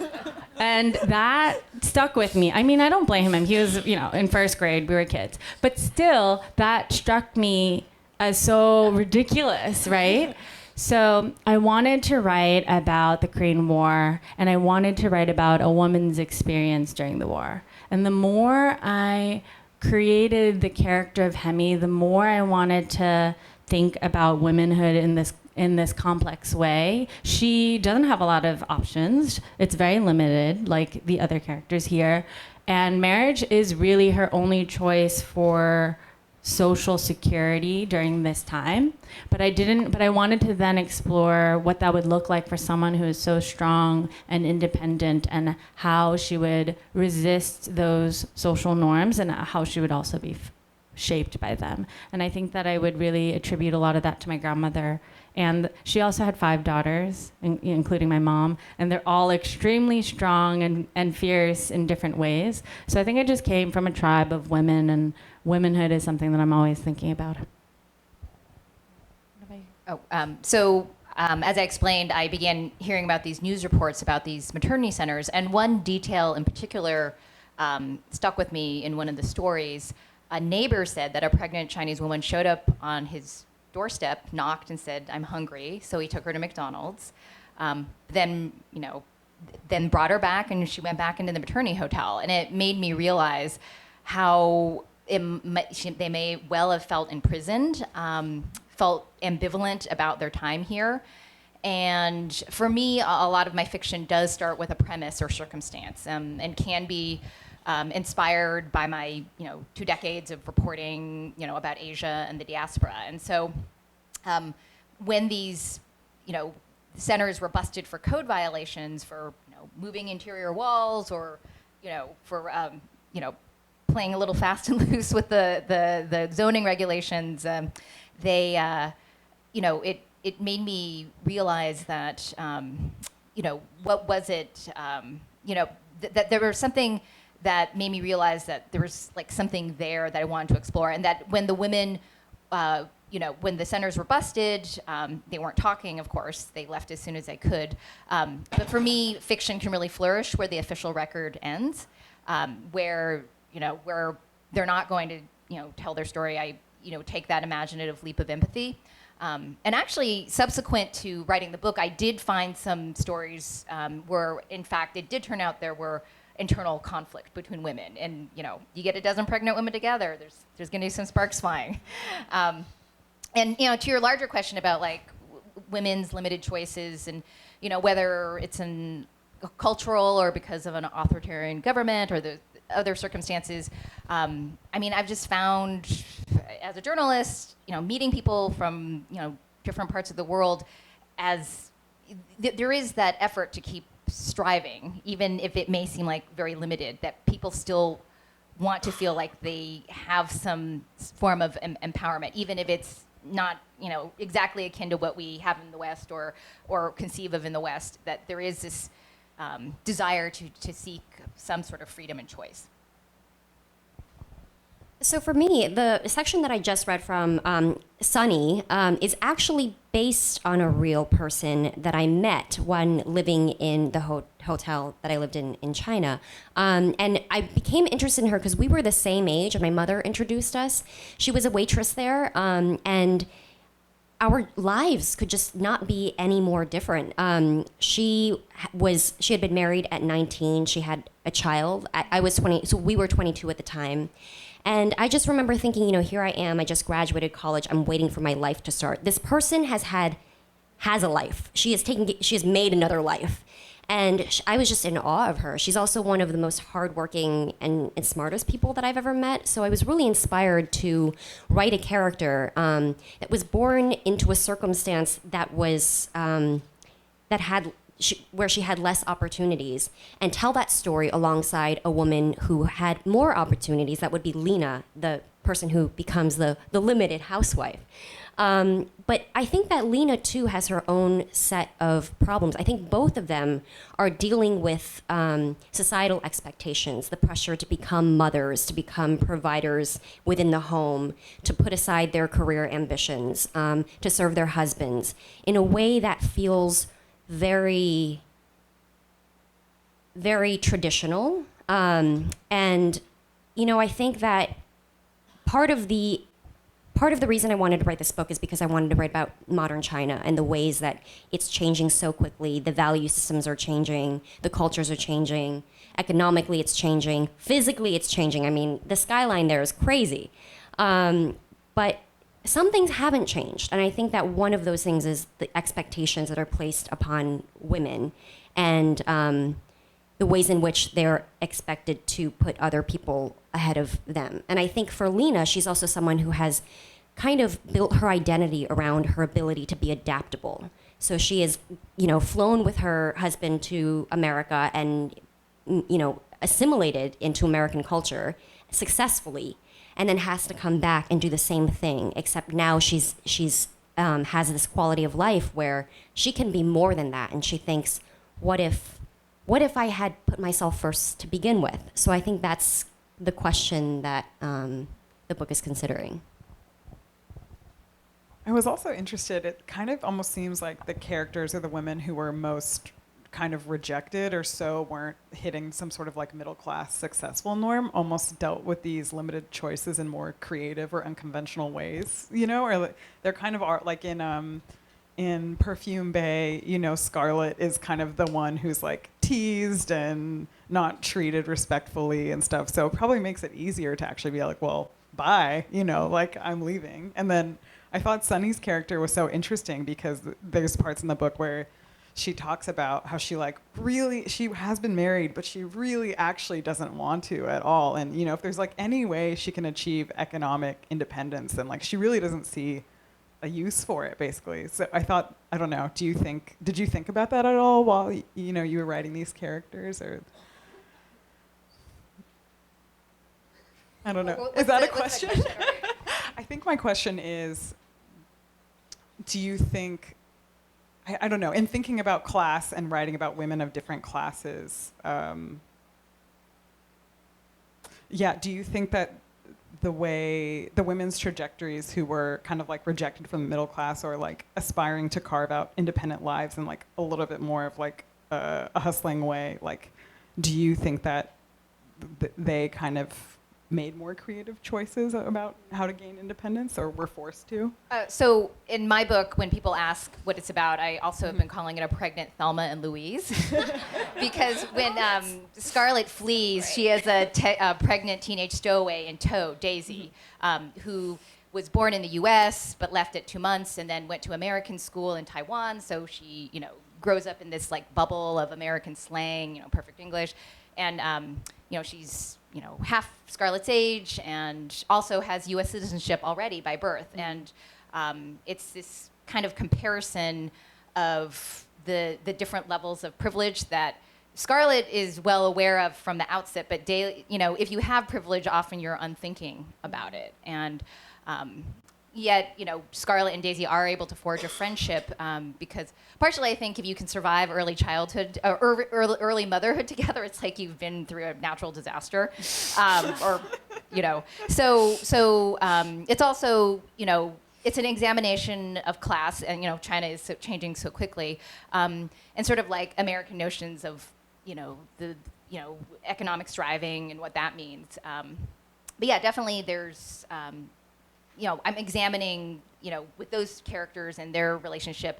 And that stuck with me. I mean, I don't blame him. He was, in first grade, we were kids. But still, that struck me as so ridiculous, right? So I wanted to write about the Korean War, and I wanted to write about a woman's experience during the war. And the more I created the character of Hemi, the more I wanted to think about womanhood in this complex way. She doesn't have a lot of options. It's very limited, like the other characters here. And marriage is really her only choice for social security during this time. But I wanted to then explore what that would look like for someone who is so strong and independent, and how she would resist those social norms, and how she would also be shaped by them. And I think that I would really attribute a lot of that to my grandmother. And she also had 5 daughters, including my mom, and they're all extremely strong and fierce in different ways. So I think I just came from a tribe of women, and womanhood is something that I'm always thinking about. As I explained, I began hearing about these news reports about these maternity centers, and one detail in particular stuck with me in one of the stories. A neighbor said that a pregnant Chinese woman showed up on his doorstep, knocked, and said, "I'm hungry." So he took her to McDonald's. Then brought her back, and she went back into the maternity hotel. And it made me realize how they may well have felt imprisoned, felt ambivalent about their time here. And for me, a lot of my fiction does start with a premise or circumstance, and can be inspired by my 2 decades of reporting about Asia and the diaspora. And so when these centers were busted for code violations, for moving interior walls, or for playing a little fast and loose with the zoning regulations, it made me realize that what was it that there was something that made me realize that there was something there that I wanted to explore, and that when the women, when the centers were busted, they weren't talking, of course. They left as soon as they could. But for me, fiction can really flourish where the official record ends, where they're not going to tell their story. I take that imaginative leap of empathy. And actually, subsequent to writing the book, I did find some stories where, in fact, it did turn out there were internal conflict between women, and you get a dozen pregnant women together, there's going to be some sparks flying. And to your larger question about women's limited choices, and whether it's in cultural or because of an authoritarian government or the other circumstances, I've just found as a journalist, meeting people from different parts of the world, as there is that effort to keep striving, even if it may seem very limited, that people still want to feel like they have some form of empowerment, even if it's not exactly akin to what we have in the West or conceive of in the West, that there is this desire to seek some sort of freedom and choice. So for me, the section that I just read from Sunny is actually based on a real person that I met when living in the hotel that I lived in China. And I became interested in her because we were the same age and my mother introduced us. She was a waitress there, and our lives could just not be any more different. She had been married at 19. She had a child. I was 20, so we were 22 at the time. And I just remember thinking, here I am. I just graduated college. I'm waiting for my life to start. This person has a life. She has made another life. And I was just in awe of her. She's also one of the most hardworking and smartest people that I've ever met. So I was really inspired to write a character that was born into a circumstance that was where she had less opportunities, and tell that story alongside a woman who had more opportunities. That would be Lena, the person who becomes the limited housewife. But I think that Lena, too, has her own set of problems. I think both of them are dealing with societal expectations, the pressure to become mothers, to become providers within the home, to put aside their career ambitions, to serve their husbands in a way that feels very, very traditional. And, I think that part of the reason I wanted to write this book is because I wanted to write about modern China and the ways that it's changing so quickly. The value systems are changing, the cultures are changing, economically it's changing, physically it's changing. I mean, the skyline there is crazy. But some things haven't changed, and I think that one of those things is the expectations that are placed upon women and the ways in which they're expected to put other people ahead of them. And I think for Lena, she's also someone who has kind of built her identity around her ability to be adaptable. So she is, flown with her husband to America and, assimilated into American culture successfully, and then has to come back and do the same thing, except now she's has this quality of life where she can be more than that, and she thinks, what if I had put myself first to begin with? So I think that's the question that the book is considering. I was also interested, it kind of almost seems like the characters are the women who were most kind of rejected or so weren't hitting some sort of like middle class successful norm, almost dealt with these limited choices in more creative or unconventional ways, or they're kind of like in Perfume Bay, Scarlett is kind of the one who's like teased and not treated respectfully and stuff. So it probably makes it easier to actually be like, well, bye, like I'm leaving. And then I thought Sunny's character was so interesting because there's parts in the book where she talks about how she has been married, but she really actually doesn't want to at all. And, if there's like any way she can achieve economic independence, then like she really doesn't see a use for it, basically. So I thought, I don't know, did you think about that at all while, you were writing these characters, or? I don't know. Is that a question? I think my question is, do you think, I don't know, in thinking about class and writing about women of different classes, do you think that the way the women's trajectories who were kind of like rejected from the middle class or like aspiring to carve out independent lives in like a little bit more of like a hustling way, like, do you think that they kind of made more creative choices about how to gain independence, or were forced to? So in my book, when people ask what it's about, I also have been calling it a pregnant Thelma and Louise. Because when Scarlett flees, she has a pregnant teenage stowaway in tow, Daisy, who was born in the US but left at 2 months and then went to American school in Taiwan. So she, grows up in this like bubble of American slang, perfect English. And, she's, half Scarlett's age and also has U.S. citizenship already by birth. And it's this kind of comparison of the different levels of privilege that Scarlett is well aware of from the outset, but if you have privilege, often you're unthinking about it. And yet, Scarlett and Daisy are able to forge a friendship because partially I think if you can survive early childhood or early motherhood together, it's like you've been through a natural disaster, So it's also, it's an examination of class, and China is changing so quickly, and sort of like American notions of the economic striving and what that means. But yeah, definitely there's I'm examining with those characters and their relationship.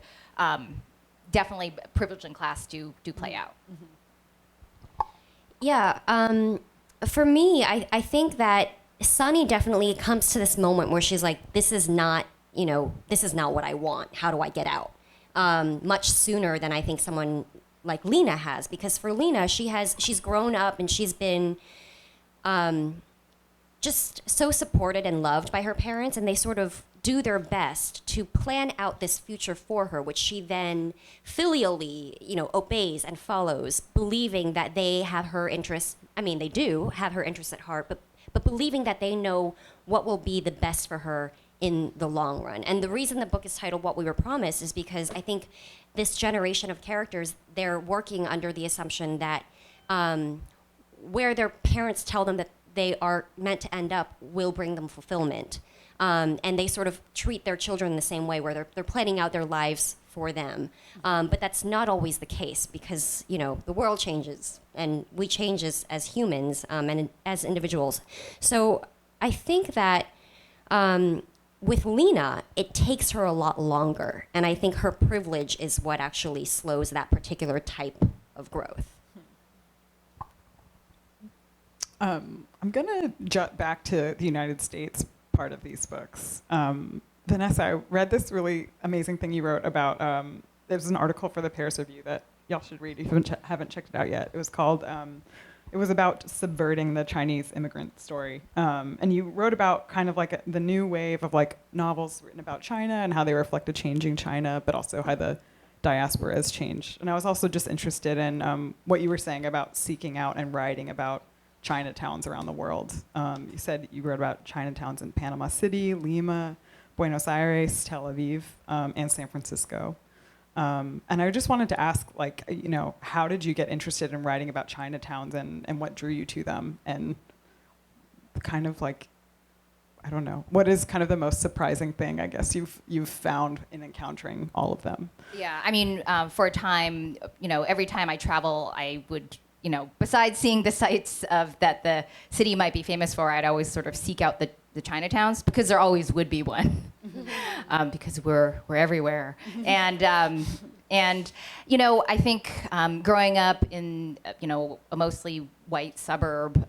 Definitely privilege and class do play out. Yeah, for me, I think that Sunny definitely comes to this moment where she's like, this is not what I want. How do I get out? Much sooner than I think someone like Lena has, because for Lena, she's grown up and she's been just so supported and loved by her parents, and they sort of do their best to plan out this future for her, which she then filially, obeys and follows, believing that they have her interests. I mean, they do have her interests at heart, but believing that they know what will be the best for her in the long run. And the reason the book is titled What We Were Promised is because I think this generation of characters, they're working under the assumption that where their parents tell them that they are meant to end up will bring them fulfillment. And they sort of treat their children the same way, where they're planning out their lives for them. But that's not always the case, because the world changes and we change as humans and as individuals. So I think that with Lena, it takes her a lot longer, and I think her privilege is what actually slows that particular type of growth. I'm gonna jut back to the United States part of these books. Vanessa, I read this really amazing thing you wrote about, there was an article for the Paris Review that y'all should read if you haven't checked it out yet. It was called, it was about subverting the Chinese immigrant story. And you wrote about kind of like the new wave of like novels written about China and how they reflect a changing China, but also how the diaspora has changed. And I was also just interested in what you were saying about seeking out and writing about Chinatowns around the world. You said you wrote about Chinatowns in Panama City, Lima, Buenos Aires, Tel Aviv, and San Francisco. And I just wanted to ask, how did you get interested in writing about Chinatowns, and what drew you to them? And kind of like, I don't know, what is kind of the most surprising thing, I guess, you've found in encountering all of them? Yeah, I mean, for a time, every time I travel, I would besides seeing the sites of that the city might be famous for, I'd always sort of seek out the Chinatowns, because there always would be one, because we're everywhere. And I think growing up in a mostly white suburb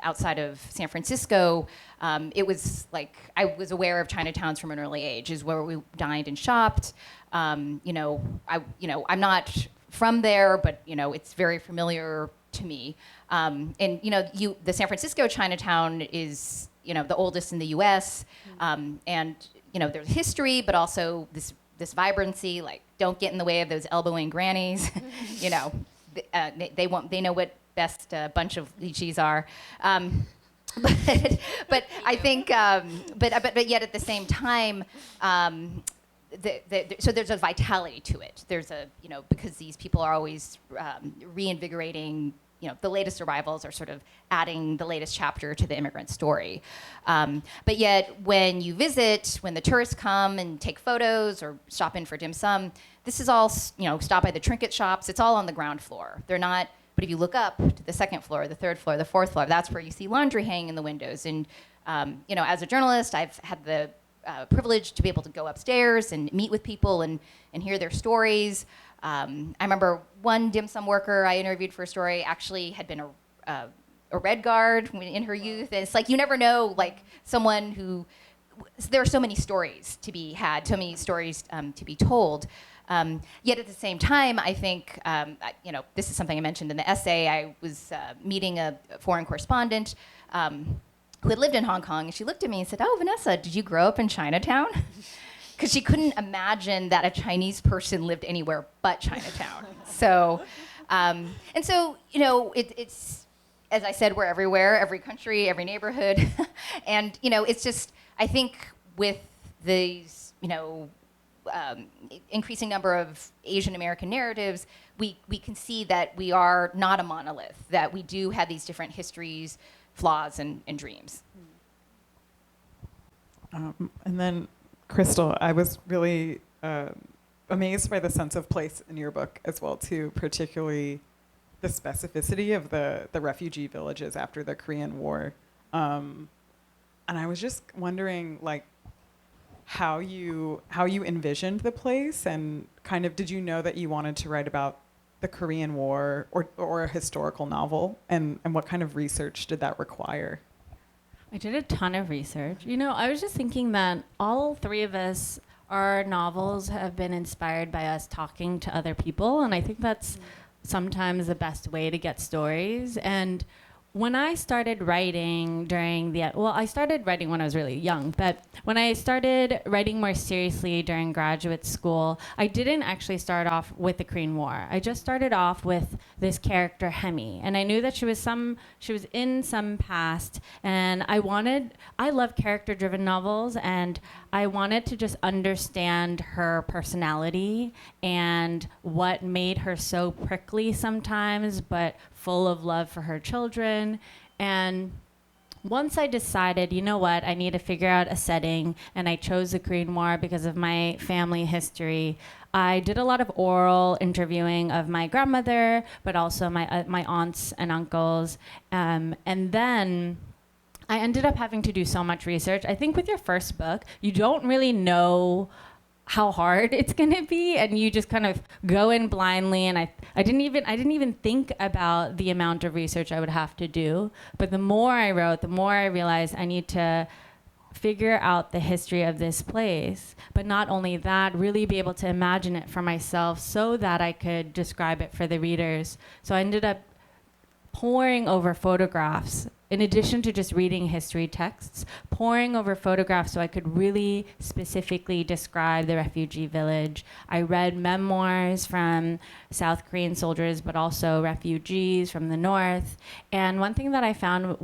outside of San Francisco, it was like I was aware of Chinatowns from an early age. Is where we dined and shopped. I'm not from there, but it's very familiar to me. And the San Francisco Chinatown is the oldest in the U.S. And there's history, but also this vibrancy. Like, don't get in the way of those elbowing grannies. They know what best bunch of lychees are. But I think, but yet at the same time. So there's a vitality to it. There's because these people are always reinvigorating, the latest arrivals are sort of adding the latest chapter to the immigrant story. But yet when you visit, when the tourists come and take photos or stop in for dim sum, this is all, stop by the trinket shops. It's all on the ground floor. They're not, but if you look up to the second floor, the third floor, the fourth floor, that's where you see laundry hanging in the windows. And, as a journalist, I've had the privilege to be able to go upstairs and meet with people and hear their stories. I remember one dim sum worker I interviewed for a story actually had been a Red Guard in her youth. And it's like, you never know, like someone who, there are so many stories to be had, so many stories to be told. Yet at the same time, I think, this is something I mentioned in the essay. I was meeting a foreign correspondent who had lived in Hong Kong, and she looked at me and said, "Oh, Vanessa, did you grow up in Chinatown?" Because she couldn't imagine that a Chinese person lived anywhere but Chinatown. So, it's, as I said, we're everywhere, every country, every neighborhood. And, it's just, I think with these, increasing number of Asian American narratives, we can see that we are not a monolith, that we do have these different histories, flaws, and dreams. And then Crystal, I was really amazed by the sense of place in your book as well, too, particularly the specificity of the refugee villages after the Korean War. And I was just wondering, like, how you envisioned the place, and kind of, did you know that you wanted to write about the Korean War or a historical novel, and what kind of research did that require? I did a ton of research. You know, I was just thinking that all three of us, our novels have been inspired by us talking to other people, and I think that's sometimes the best way to get stories. And when I started writing I started writing when I was really young, but when I started writing more seriously during graduate school, I didn't actually start off with the Korean War. I just started off with this character, Hemi, and I knew that she was in some past, and I love character-driven novels, and I wanted to just understand her personality and what made her so prickly sometimes, but full of love for her children. And once I decided, you know what, I need to figure out a setting, and I chose the Korean War because of my family history, I did a lot of oral interviewing of my grandmother, but also my aunts and uncles. And then I ended up having to do so much research. I think with your first book, you don't really know how hard it's gonna be, and you just kind of go in blindly. And I didn't even think about the amount of research I would have to do. But the more I wrote, the more I realized I need to figure out the history of this place. But not only that, really be able to imagine it for myself so that I could describe it for the readers. So I ended up poring over photographs, in addition to just reading history texts, poring over photographs so I could really specifically describe the refugee village. I read memoirs from South Korean soldiers, but also refugees from the north. And one thing that I found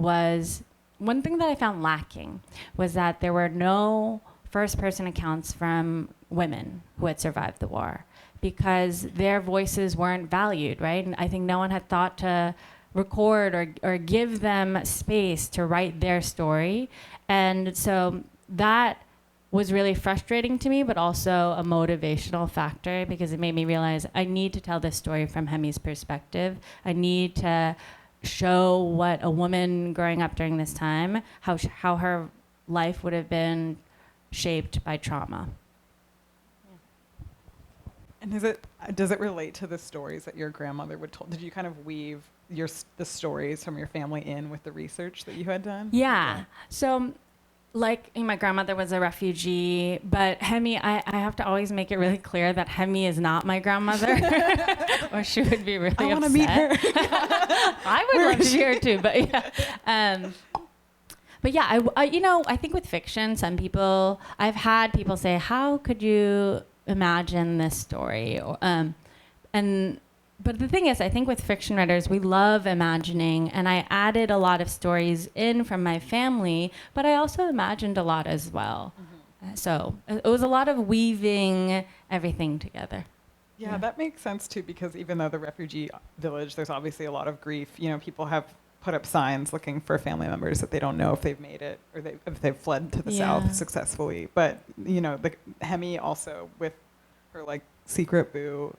lacking was that there were no first-person accounts from women who had survived the war, because their voices weren't valued, right? And I think no one had thought to record or give them space to write their story. And so that was really frustrating to me, but also a motivational factor, because it made me realize I need to tell this story from Hemi's perspective. I need to show what a woman growing up during this time, how her life would have been shaped by trauma. And does it relate to the stories that your grandmother would tell? Did you kind of weave the stories from your family in with the research that you had done? Yeah. So, like, my grandmother was a refugee, but Hemi, I have to always make it really clear that Hemi is not my grandmother, or she would be really upset. I want to meet her. I would love to meet her too, but yeah. But yeah, I think with fiction, I've had people say, how could you imagine this story? But the thing is, I think with fiction writers, we love imagining, and I added a lot of stories in from my family, but I also imagined a lot as well. Mm-hmm. So it was a lot of weaving everything together. Yeah, that makes sense too, because even though the refugee village, there's obviously a lot of grief. You know, people have put up signs looking for family members that they don't know if they've made it or if they've fled to the south successfully. But, you know, the Hemi also, with her like secret boo,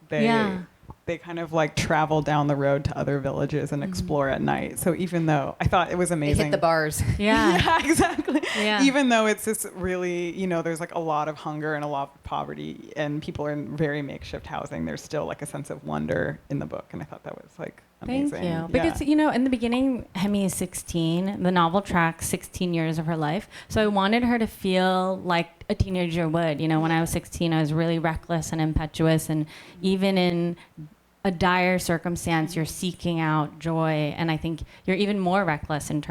they kind of like travel down the road to other villages and explore at night. So even though I thought it was amazing. They hit the bars. Yeah. Yeah, exactly. Yeah. Even though it's this really, you know, there's like a lot of hunger and a lot of poverty and people are in very makeshift housing, there's still like a sense of wonder in the book. And I thought that was like amazing. Thank you. Because, you know, in the beginning, Hemi is 16. The novel tracks 16 years of her life. So I wanted her to feel like a teenager would. You know, when I was 16, I was really reckless and impetuous. And even in a dire circumstance, you're seeking out joy. And I think you're even more reckless in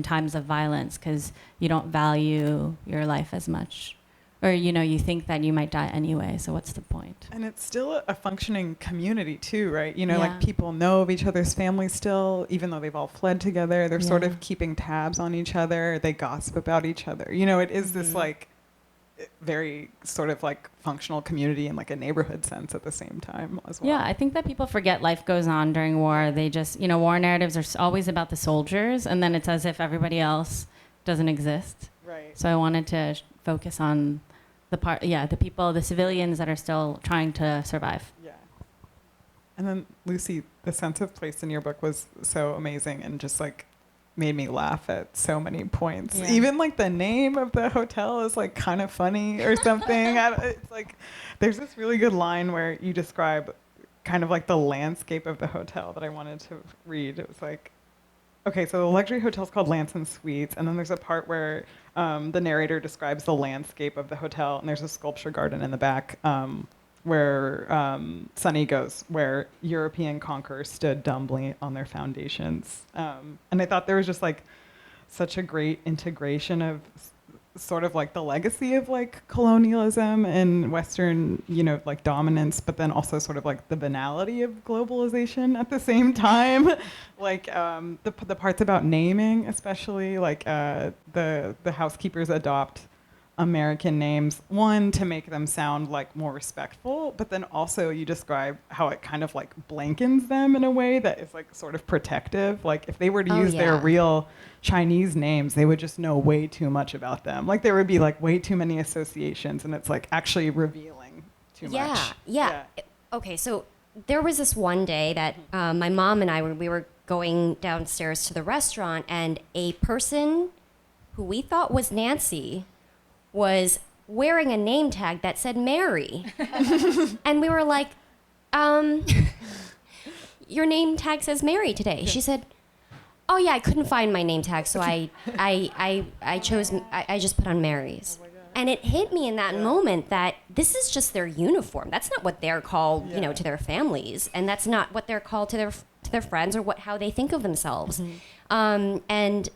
times of violence, because you don't value your life as much. Or, you know, you think that you might die anyway, so what's the point? And it's still a functioning community too, right? You know, like people know of each other's families still, even though they've all fled together. They're sort of keeping tabs on each other. They gossip about each other. You know, it is this like very sort of like functional community in like a neighborhood sense at the same time as well. Yeah, I think that people forget life goes on during war. They just, you know, war narratives are always about the soldiers, and then it's as if everybody else doesn't exist. Right. So I wanted to focus on the people, the civilians that are still trying to survive. Yeah. And then Lucy, the sense of place in your book was so amazing and just like made me laugh at so many points. Yeah. Even like the name of the hotel is like kind of funny or something. It's like there's this really good line where you describe kind of like the landscape of the hotel that I wanted to read. It was like, okay, so the luxury hotel is called Lance and Suites, and then there's a part where the narrator describes the landscape of the hotel, and there's a sculpture garden in the back where Sunny goes, where European conquerors stood dumbly on their foundations. And I thought there was just like such a great integration of sort of like the legacy of like colonialism and Western, like dominance, but then also sort of like the banality of globalization at the same time. Like the parts about naming, especially like the housekeepers adopt American names, one, to make them sound like more respectful, but then also you describe how it kind of like blankens them in a way that is like sort of protective. Like if they were to use their real Chinese names, they would just know way too much about them. Like there would be like way too many associations, and it's like actually revealing too much. Yeah. Okay, so there was this one day that my mom and I, we were going downstairs to the restaurant, and a person who we thought was Nancy was wearing a name tag that said Mary. And we were like, your name tag says Mary today. She said, oh yeah, I couldn't find my name tag, so I just put on Mary's. And it hit me in that moment that this is just their uniform. That's not what they're called, to their families, and that's not what they're called to their friends or how they think of themselves. And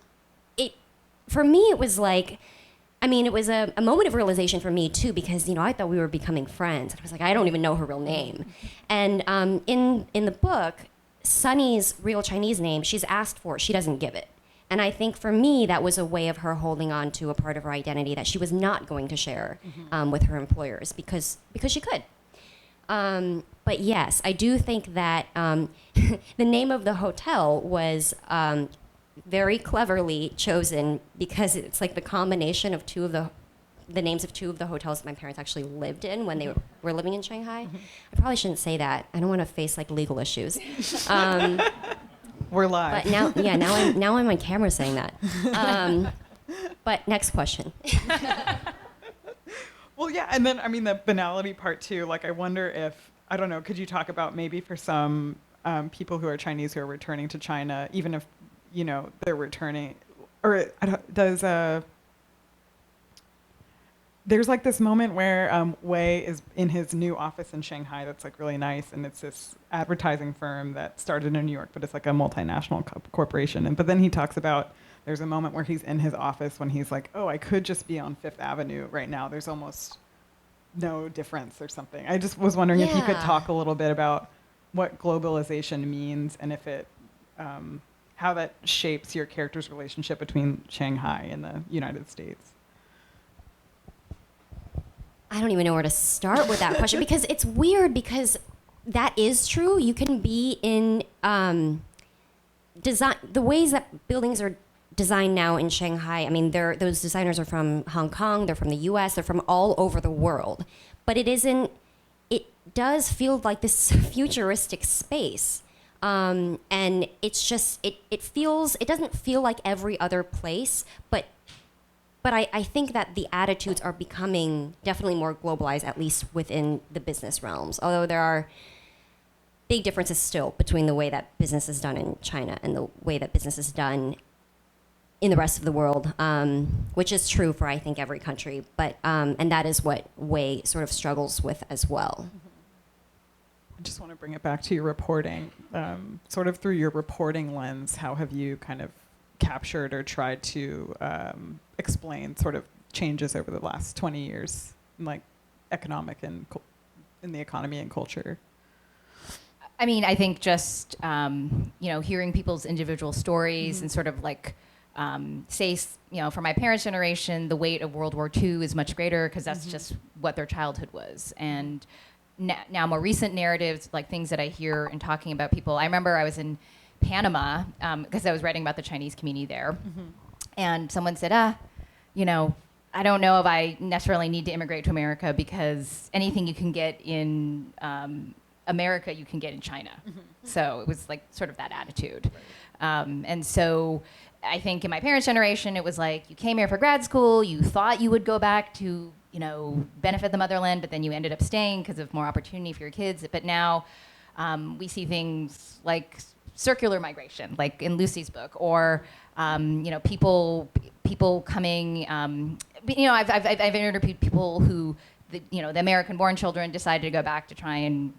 for me, it was like, it was a moment of realization for me too, because I thought we were becoming friends. I was like, I don't even know her real name. And in the book, Sunny's real Chinese name, she's asked for it. She doesn't give it. And I think for me, that was a way of her holding on to a part of her identity that she was not going to share with her employers because she could. But yes, I do think that the name of the hotel was very cleverly chosen because it's like the combination of the names of two of the hotels my parents actually lived in when they were living in Shanghai. I probably shouldn't say that. I don't want to face like legal issues. We're live. But now I'm on camera saying that. But next question. Well, yeah, and then the banality part too. Like, I wonder if, I don't know, could you talk about maybe for some people who are Chinese who are returning to China, even if they're returning, or there's like this moment where Wei is in his new office in Shanghai that's like really nice, and it's this advertising firm that started in New York, but it's like a multinational corporation. But then he talks about there's a moment where he's in his office when he's like, oh, I could just be on Fifth Avenue right now. There's almost no difference or something. I just was wondering if you could talk a little bit about what globalization means and if it how that shapes your character's relationship between Shanghai and the United States. I don't even know where to start with that question because it's weird because that is true. You can be in design, the ways that buildings are designed now in Shanghai. Those designers are from Hong Kong, they're from the US, they're from all over the world. But it does feel like this futuristic space. And it's just, it doesn't feel like every other place, but I think that the attitudes are becoming definitely more globalized, at least within the business realms. Although there are big differences still between the way that business is done in China and the way that business is done in the rest of the world, which is true for, I think, every country. But and that is what Wei sort of struggles with as well. I just want to bring it back to your reporting. Sort of through your reporting lens, how have you kind of captured or tried to explain sort of changes over the last 20 years in like economic and in the economy and culture? I think just hearing people's individual stories and sort of like for my parents' generation, the weight of World War II is much greater because that's just what their childhood was. And now more recent narratives, like things that I hear in talking about people. I remember I was in Panama because I was writing about the Chinese community there. And someone said, I don't know if I necessarily need to immigrate to America because anything you can get in America, you can get in China. So it was like sort of that attitude. And so I think in my parents' generation, it was like you came here for grad school, you thought you would go back to, benefit the motherland, but then you ended up staying because of more opportunity for your kids. But now we see things like circular migration, like in Lucy's book, or people coming. I've interviewed people who, the American-born children decided to go back to try and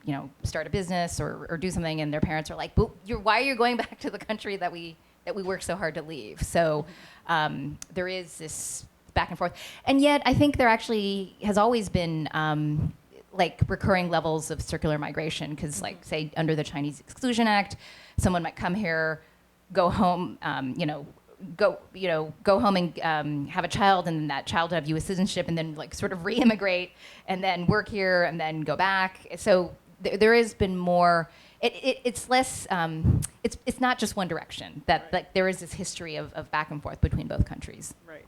start a business or do something, and their parents are like, "Why are you going back to the country that we worked so hard to leave?" So there is this back and forth, and yet I think there actually has always been like recurring levels of circular migration, because like say under the Chinese Exclusion Act, someone might come here, go home, go home and have a child, and then that child have U.S. citizenship, and then like sort of re-immigrate, and then work here, and then go back. So there has been more. It's less. It's not just one direction. That Right. like there is this history of back and forth between both countries. Right.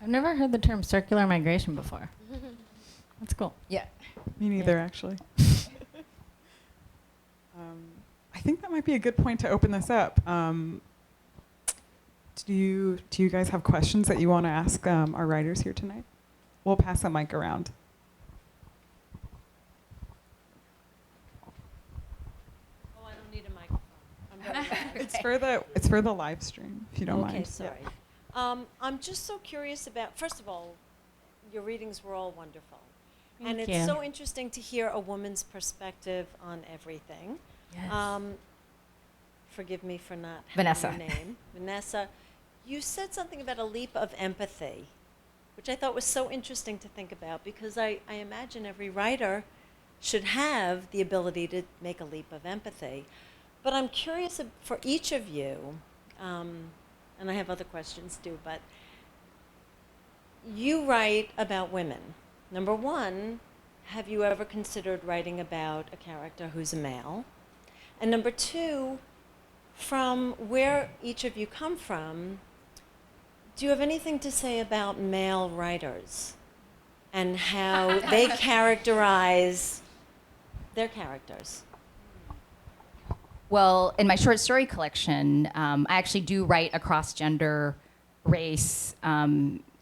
I've never heard the term circular migration before. That's cool. Yeah. Me neither, actually. I think that might be a good point to open this up. Do you guys have questions that you want to ask our writers here tonight? We'll pass the mic around. Oh, I don't need a microphone. It's for the live stream, if you don't mind. Okay, sorry. I'm just so curious about, first of all, your readings were all wonderful. And Thank it's you. so interesting to hear a woman's perspective on everything. Yes. Forgive me for not Vanessa. having your name. Vanessa, you said something about a leap of empathy, which I thought was so interesting to think about, because I imagine every writer should have the ability to make a leap of empathy. But I'm curious for each of you, and I have other questions too, but you write about women. Number one, have you ever considered writing about a character who's a male? And number two, from where each of you come from, do you have anything to say about male writers and how they characterize their characters? Well, in my short story collection, I actually do write across gender, race,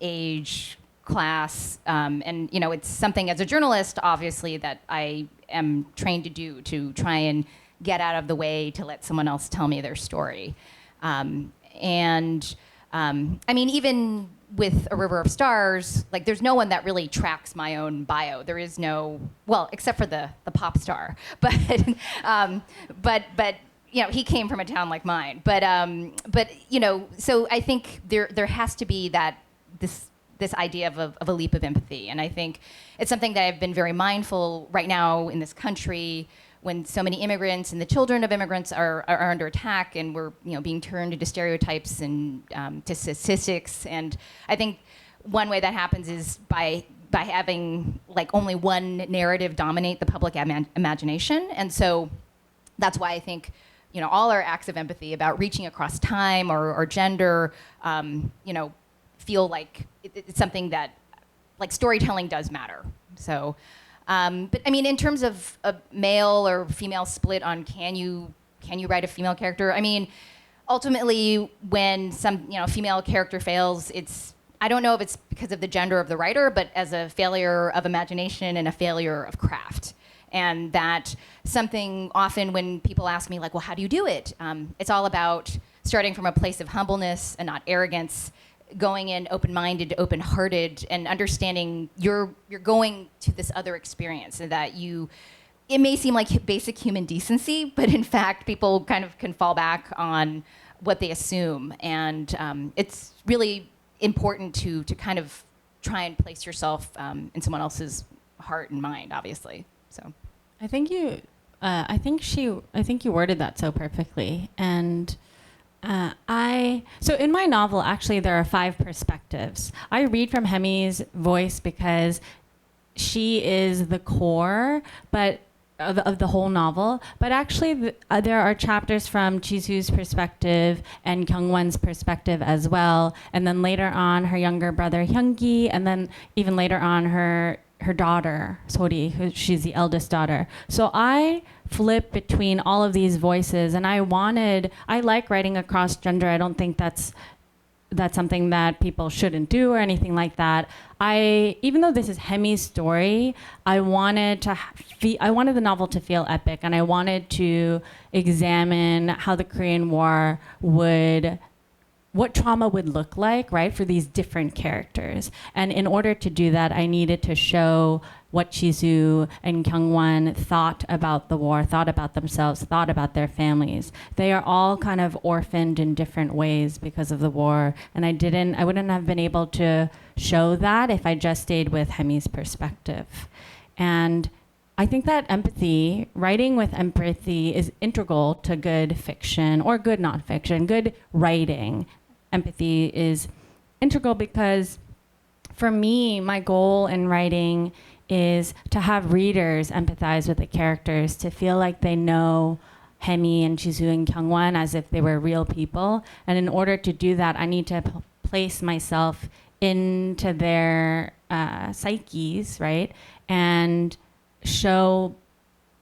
age, class, and it's something as a journalist, obviously, that I am trained to do, to try and get out of the way to let someone else tell me their story. I mean, even with A River of Stars, like there's no one that really tracks my own bio. There is no, well, except for the pop star, but he came from a town like mine. But so I think there has to be this idea of a leap of empathy, and I think it's something that I've been very mindful right now in this country, when so many immigrants and the children of immigrants are under attack, and we're being turned into stereotypes and to statistics. And I think one way that happens is by having like only one narrative dominate the public imagination. And so that's why I think all our acts of empathy about reaching across time or gender, feel like it's something that like storytelling does matter. So. But I mean, in terms of a male or female split on can you write a female character? I mean, ultimately, when some female character fails, I don't know if it's because of the gender of the writer, but as a failure of imagination and a failure of craft. And that something often when people ask me like, well, how do you do it? It's all about starting from a place of humbleness and not arrogance, going in open-minded, open-hearted, and understanding you're going to this other experience, and that it may seem like basic human decency, but in fact, people kind of can fall back on what they assume, and it's really important to kind of try and place yourself in someone else's heart and mind, obviously. So, I think you worded that so perfectly, and. So in my novel, actually, there are 5 perspectives. I read from Hemi's voice because she is the core, but of the whole novel, but actually there are chapters from Jisoo's perspective and Kyungwon's perspective as well, and then later on her younger brother Hyungi, and then even later on her daughter Sori, she's the eldest daughter. So I flip between all of these voices, and I like writing across gender. I don't think that's something that people shouldn't do or anything like that. Even though this is Hemi's story, I wanted the novel to feel epic, and I wanted to examine how the Korean War what trauma would look like, right, for these different characters. And in order to do that, I needed to show what Jisoo and Kyungwon thought about the war, thought about themselves, thought about their families. They are all kind of orphaned in different ways because of the war. And I wouldn't have been able to show that if I just stayed with Hemi's perspective. And I think that writing with empathy is integral to good fiction or good nonfiction, good writing. Empathy is integral because for me, my goal in writing is to have readers empathize with the characters, to feel like they know Hemi and Jisoo and Kyungwon as if they were real people. And in order to do that, I need to place myself into their psyches, right? And show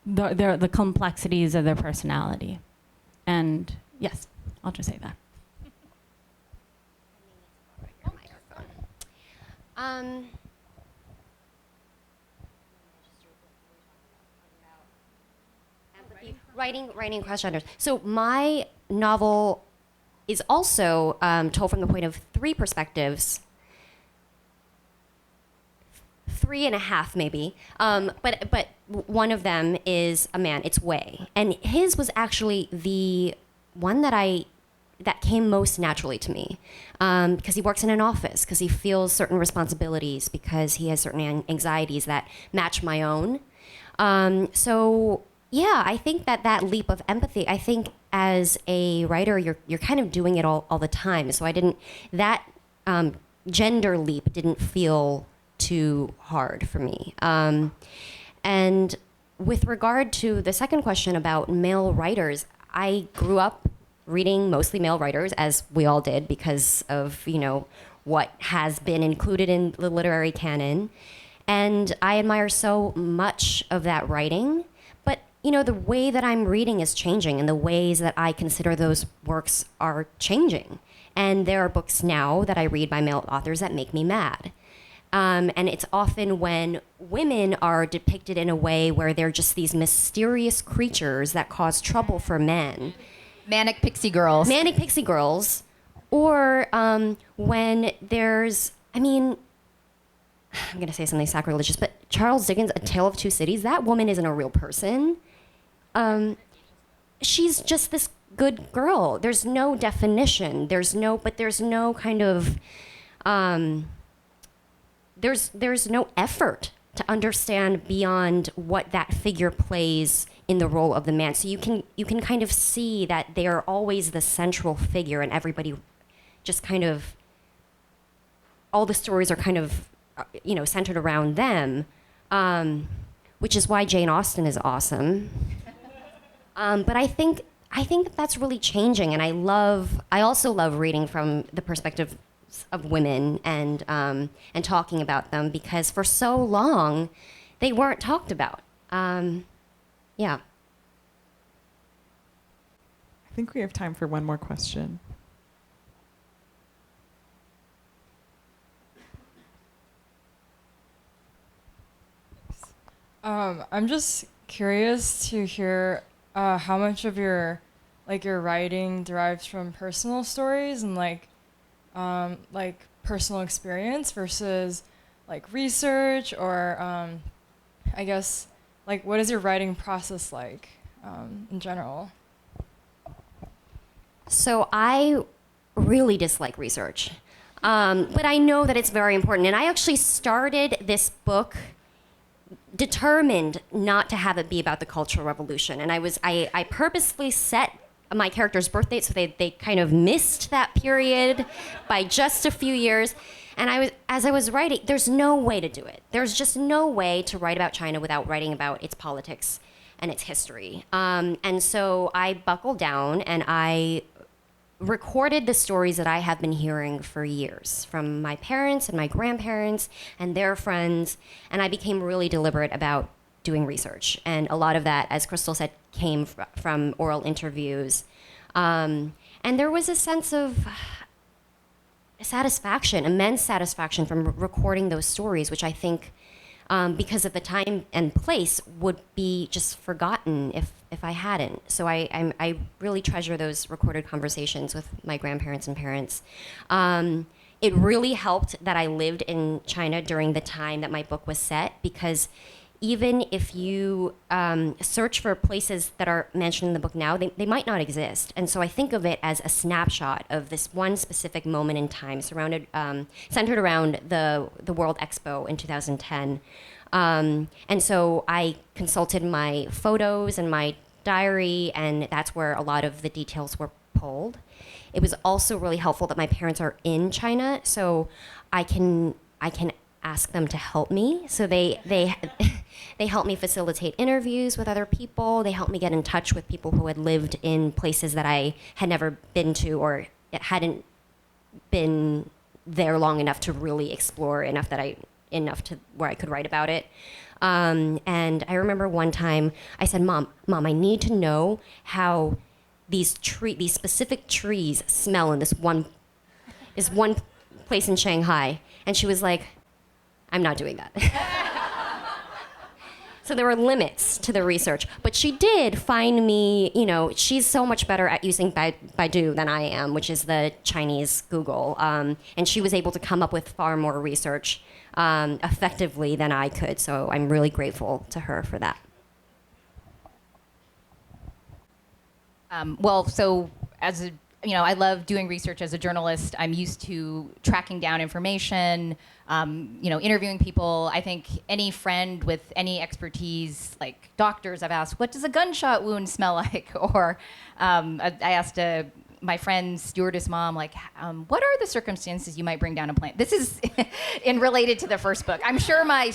the complexities of their personality. And yes, I'll just say that. Writing across genders. So my novel is also told from the point of three perspectives. 3.5 maybe, but one of them is a man. It's Wei, and his was actually the one that came most naturally to me, because he works in an office, because he feels certain responsibilities, because he has certain anxieties that match my own. So yeah, I think that leap of empathy. I think as a writer, you're kind of doing it all the time. So that gender leap didn't feel too hard for me. And with regard to the second question about male writers, I grew up reading mostly male writers, as we all did, because of, what has been included in the literary canon. And I admire so much of that writing. But, the way that I'm reading is changing, and the ways that I consider those works are changing. And there are books now that I read by male authors that make me mad. And it's often when women are depicted in a way where they're just these mysterious creatures that cause trouble for men. Manic pixie girls. Or when there's, I'm going to say something sacrilegious, but Charles Dickens' A Tale of Two Cities, that woman isn't a real person. She's just this good girl. There's no definition. There's no kind of... There's no effort to understand beyond what that figure plays in the role of the man. So you can kind of see that they are always the central figure, and everybody just kind of, all the stories are kind of, centered around them, which is why Jane Austen is awesome. But I think that's really changing, and I also love reading from the perspective of women and talking about them, because for so long they weren't talked about. Yeah. I think we have time for one more question. I'm just curious to hear how much of your writing derives from personal stories and personal experience versus research, or I guess what is your writing process like in general? So I really dislike research, but I know that it's very important. And I actually started this book determined not to have it be about the Cultural Revolution. And I purposely set my character's birth date so they kind of missed that period by just a few years. And as I was writing, there's no way to do it. There's just no way to write about China without writing about its politics and its history. And so I buckled down and I recorded the stories that I have been hearing for years from my parents and my grandparents and their friends. And I became really deliberate about doing research. And a lot of that, as Crystal said, came from oral interviews. And there was a sense of satisfaction, immense satisfaction from recording those stories, which I think, because of the time and place, would be just forgotten if I hadn't. So I really treasure those recorded conversations with my grandparents and parents. It really helped that I lived in China during the time that my book was set, because even if you search for places that are mentioned in the book now, they might not exist. And so I think of it as a snapshot of this one specific moment in time, centered around the World Expo in 2010. And so I consulted my photos and my diary, and that's where a lot of the details were pulled. It was also really helpful that my parents are in China, so I can ask them to help me. So they help me facilitate interviews with other people. They help me get in touch with people who had lived in places that I had never been to or hadn't been there long enough to really explore enough to where I could write about it. And I remember one time I said, Mom, I need to know how these specific trees smell in this one place in Shanghai. And she was like, I'm not doing that. So there were limits to the research, but she did find me, she's so much better at using Baidu than I am, which is the Chinese Google. And she was able to come up with far more research effectively than I could. So I'm really grateful to her for that. I love doing research as a journalist. I'm used to tracking down information, interviewing people. I think any friend with any expertise, like doctors, I've asked, what does a gunshot wound smell like? Or I asked my friend's stewardess mom, what are the circumstances you might bring down a plane? This is related to the first book. I'm sure my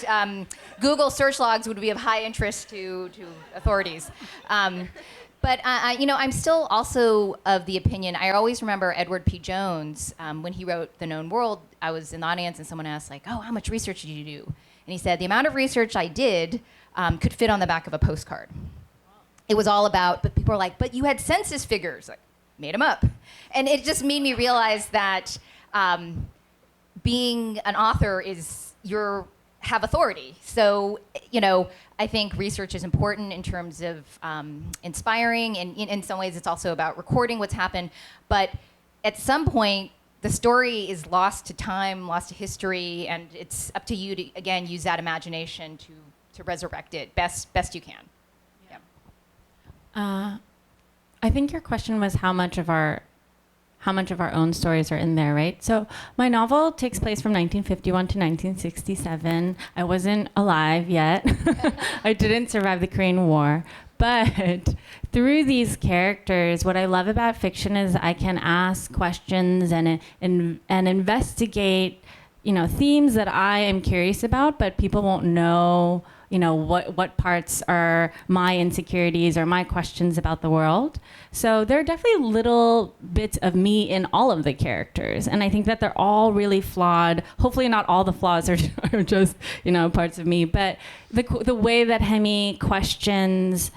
Google search logs would be of high interest to authorities. But I'm still also of the opinion, I always remember Edward P. Jones, when he wrote The Known World. I was in the audience and someone asked, how much research did you do? And he said, the amount of research I did could fit on the back of a postcard. It was all about, but people were like, but you had census figures. Made them up. And it just made me realize that being an author is have authority. So, I think research is important in terms of inspiring, and in some ways it's also about recording what's happened. But at some point, the story is lost to time, lost to history, and it's up to you to, again, use that imagination to resurrect it best you can. Yeah. I think your question was how much of our own stories are in there, right? So my novel takes place from 1951 to 1967. I wasn't alive yet. I didn't survive the Korean War. But through these characters, what I love about fiction is I can ask questions and investigate, themes that I am curious about, but people won't know, what parts are my insecurities or my questions about the world. So there are definitely little bits of me in all of the characters. And I think that they're all really flawed. Hopefully not all the flaws are just, parts of me. But the way that Hemi questions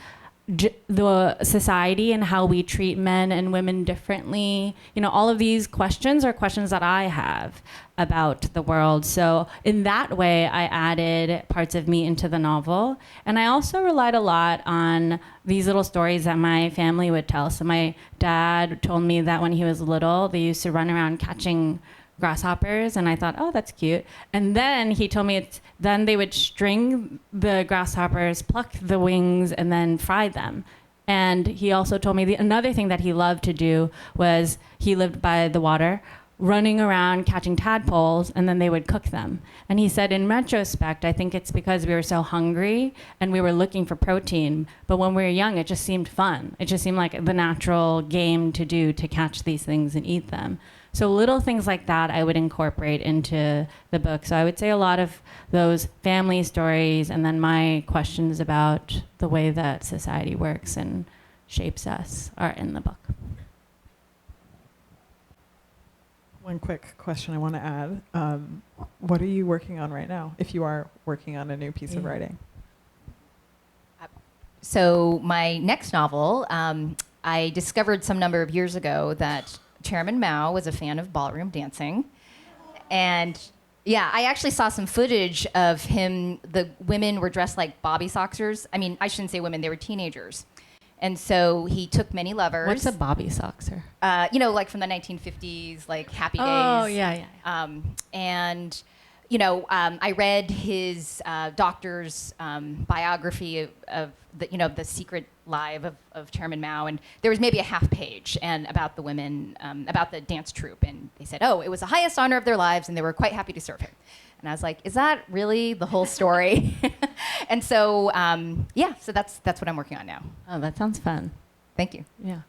the society and how we treat men and women differently, all of these questions are questions that I have about the world. So in that way, I added parts of me into the novel. And I also relied a lot on these little stories that my family would tell. So my dad told me that when he was little, they used to run around catching grasshoppers, and I thought, oh, that's cute. And then he told me then they would string the grasshoppers, pluck the wings, and then fry them. And he also told me another thing that he loved to do was he lived by the water, running around catching tadpoles, and then they would cook them. And he said, in retrospect, I think it's because we were so hungry and we were looking for protein. But when we were young, it just seemed fun. It just seemed like the natural game to do, to catch these things and eat them. So little things like that I would incorporate into the book. So I would say a lot of those family stories and then my questions about the way that society works and shapes us are in the book. One quick question I want to add. What are you working on right now, if you are working on a new piece of writing? So my next novel, I discovered some number of years ago that Chairman Mao was a fan of ballroom dancing. And yeah, I actually saw some footage of him. The women were dressed like Bobby Soxers. I mean, I shouldn't say women, they were teenagers. And so he took many lovers. What's a Bobby Soxer? Like from the 1950s, like Happy Days. Oh, yeah. And, I read his doctor's biography of the secret life of Chairman Mao, and there was maybe a half page and about the women, about the dance troupe, and they said, oh, it was the highest honor of their lives, and they were quite happy to serve him. And I was like, is that really the whole story? And so, so that's what I'm working on now. Oh, that sounds fun. Thank you. Yeah.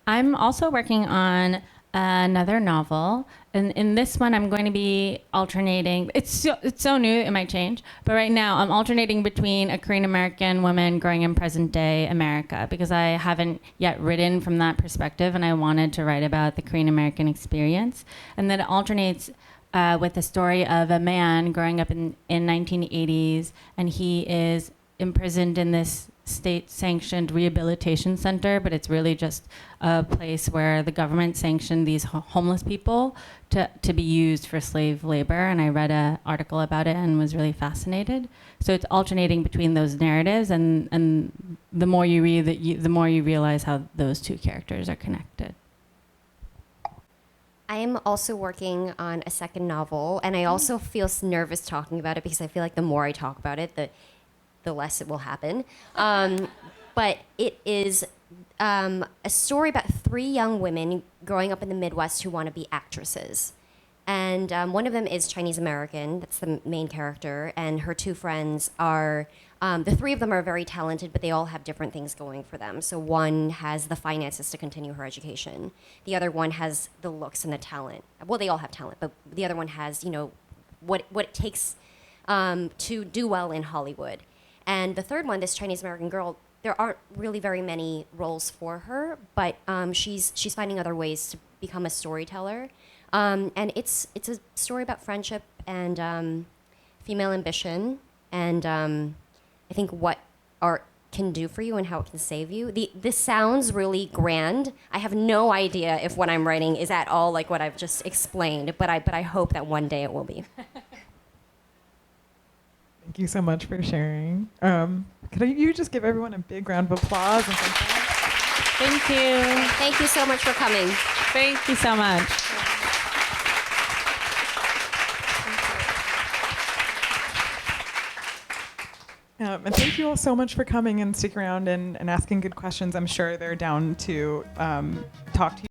I'm also working on another novel. And in this one, I'm going to be alternating. It's so new, it might change. But right now, I'm alternating between a Korean American woman growing in present day America, because I haven't yet written from that perspective, and I wanted to write about the Korean American experience. And then it alternates with the story of a man growing up in 1980s, and he is imprisoned in this state-sanctioned rehabilitation center, but it's really just a place where the government sanctioned these homeless people to be used for slave labor. And I read an article about it and was really fascinated. So it's alternating between those narratives, and the more you read, the more you realize how those two characters are connected. I am also working on a second novel, and I also feel nervous talking about it because I feel like the more I talk about it, the less it will happen. But it is a story about 3 young women growing up in the Midwest who want to be actresses. And one of them is Chinese American, that's the main character, and her 2 friends are, the 3 of them are very talented, but they all have different things going for them. So one has the finances to continue her education. The other one has the looks and the talent. Well, they all have talent, but the other one has, what it takes to do well in Hollywood. And the third one, this Chinese American girl, there aren't really very many roles for her, but she's finding other ways to become a storyteller. And it's a story about friendship and female ambition, and I think what art can do for you and how it can save you. This sounds really grand. I have no idea if what I'm writing is at all like what I've just explained, but I hope that one day it will be. Thank you so much for sharing. Could you just give everyone a big round of applause? And Thank you. Thank you so much for coming. Thank you so much. And thank you all so much for coming and sticking around and asking good questions. I'm sure they're down to talk to you.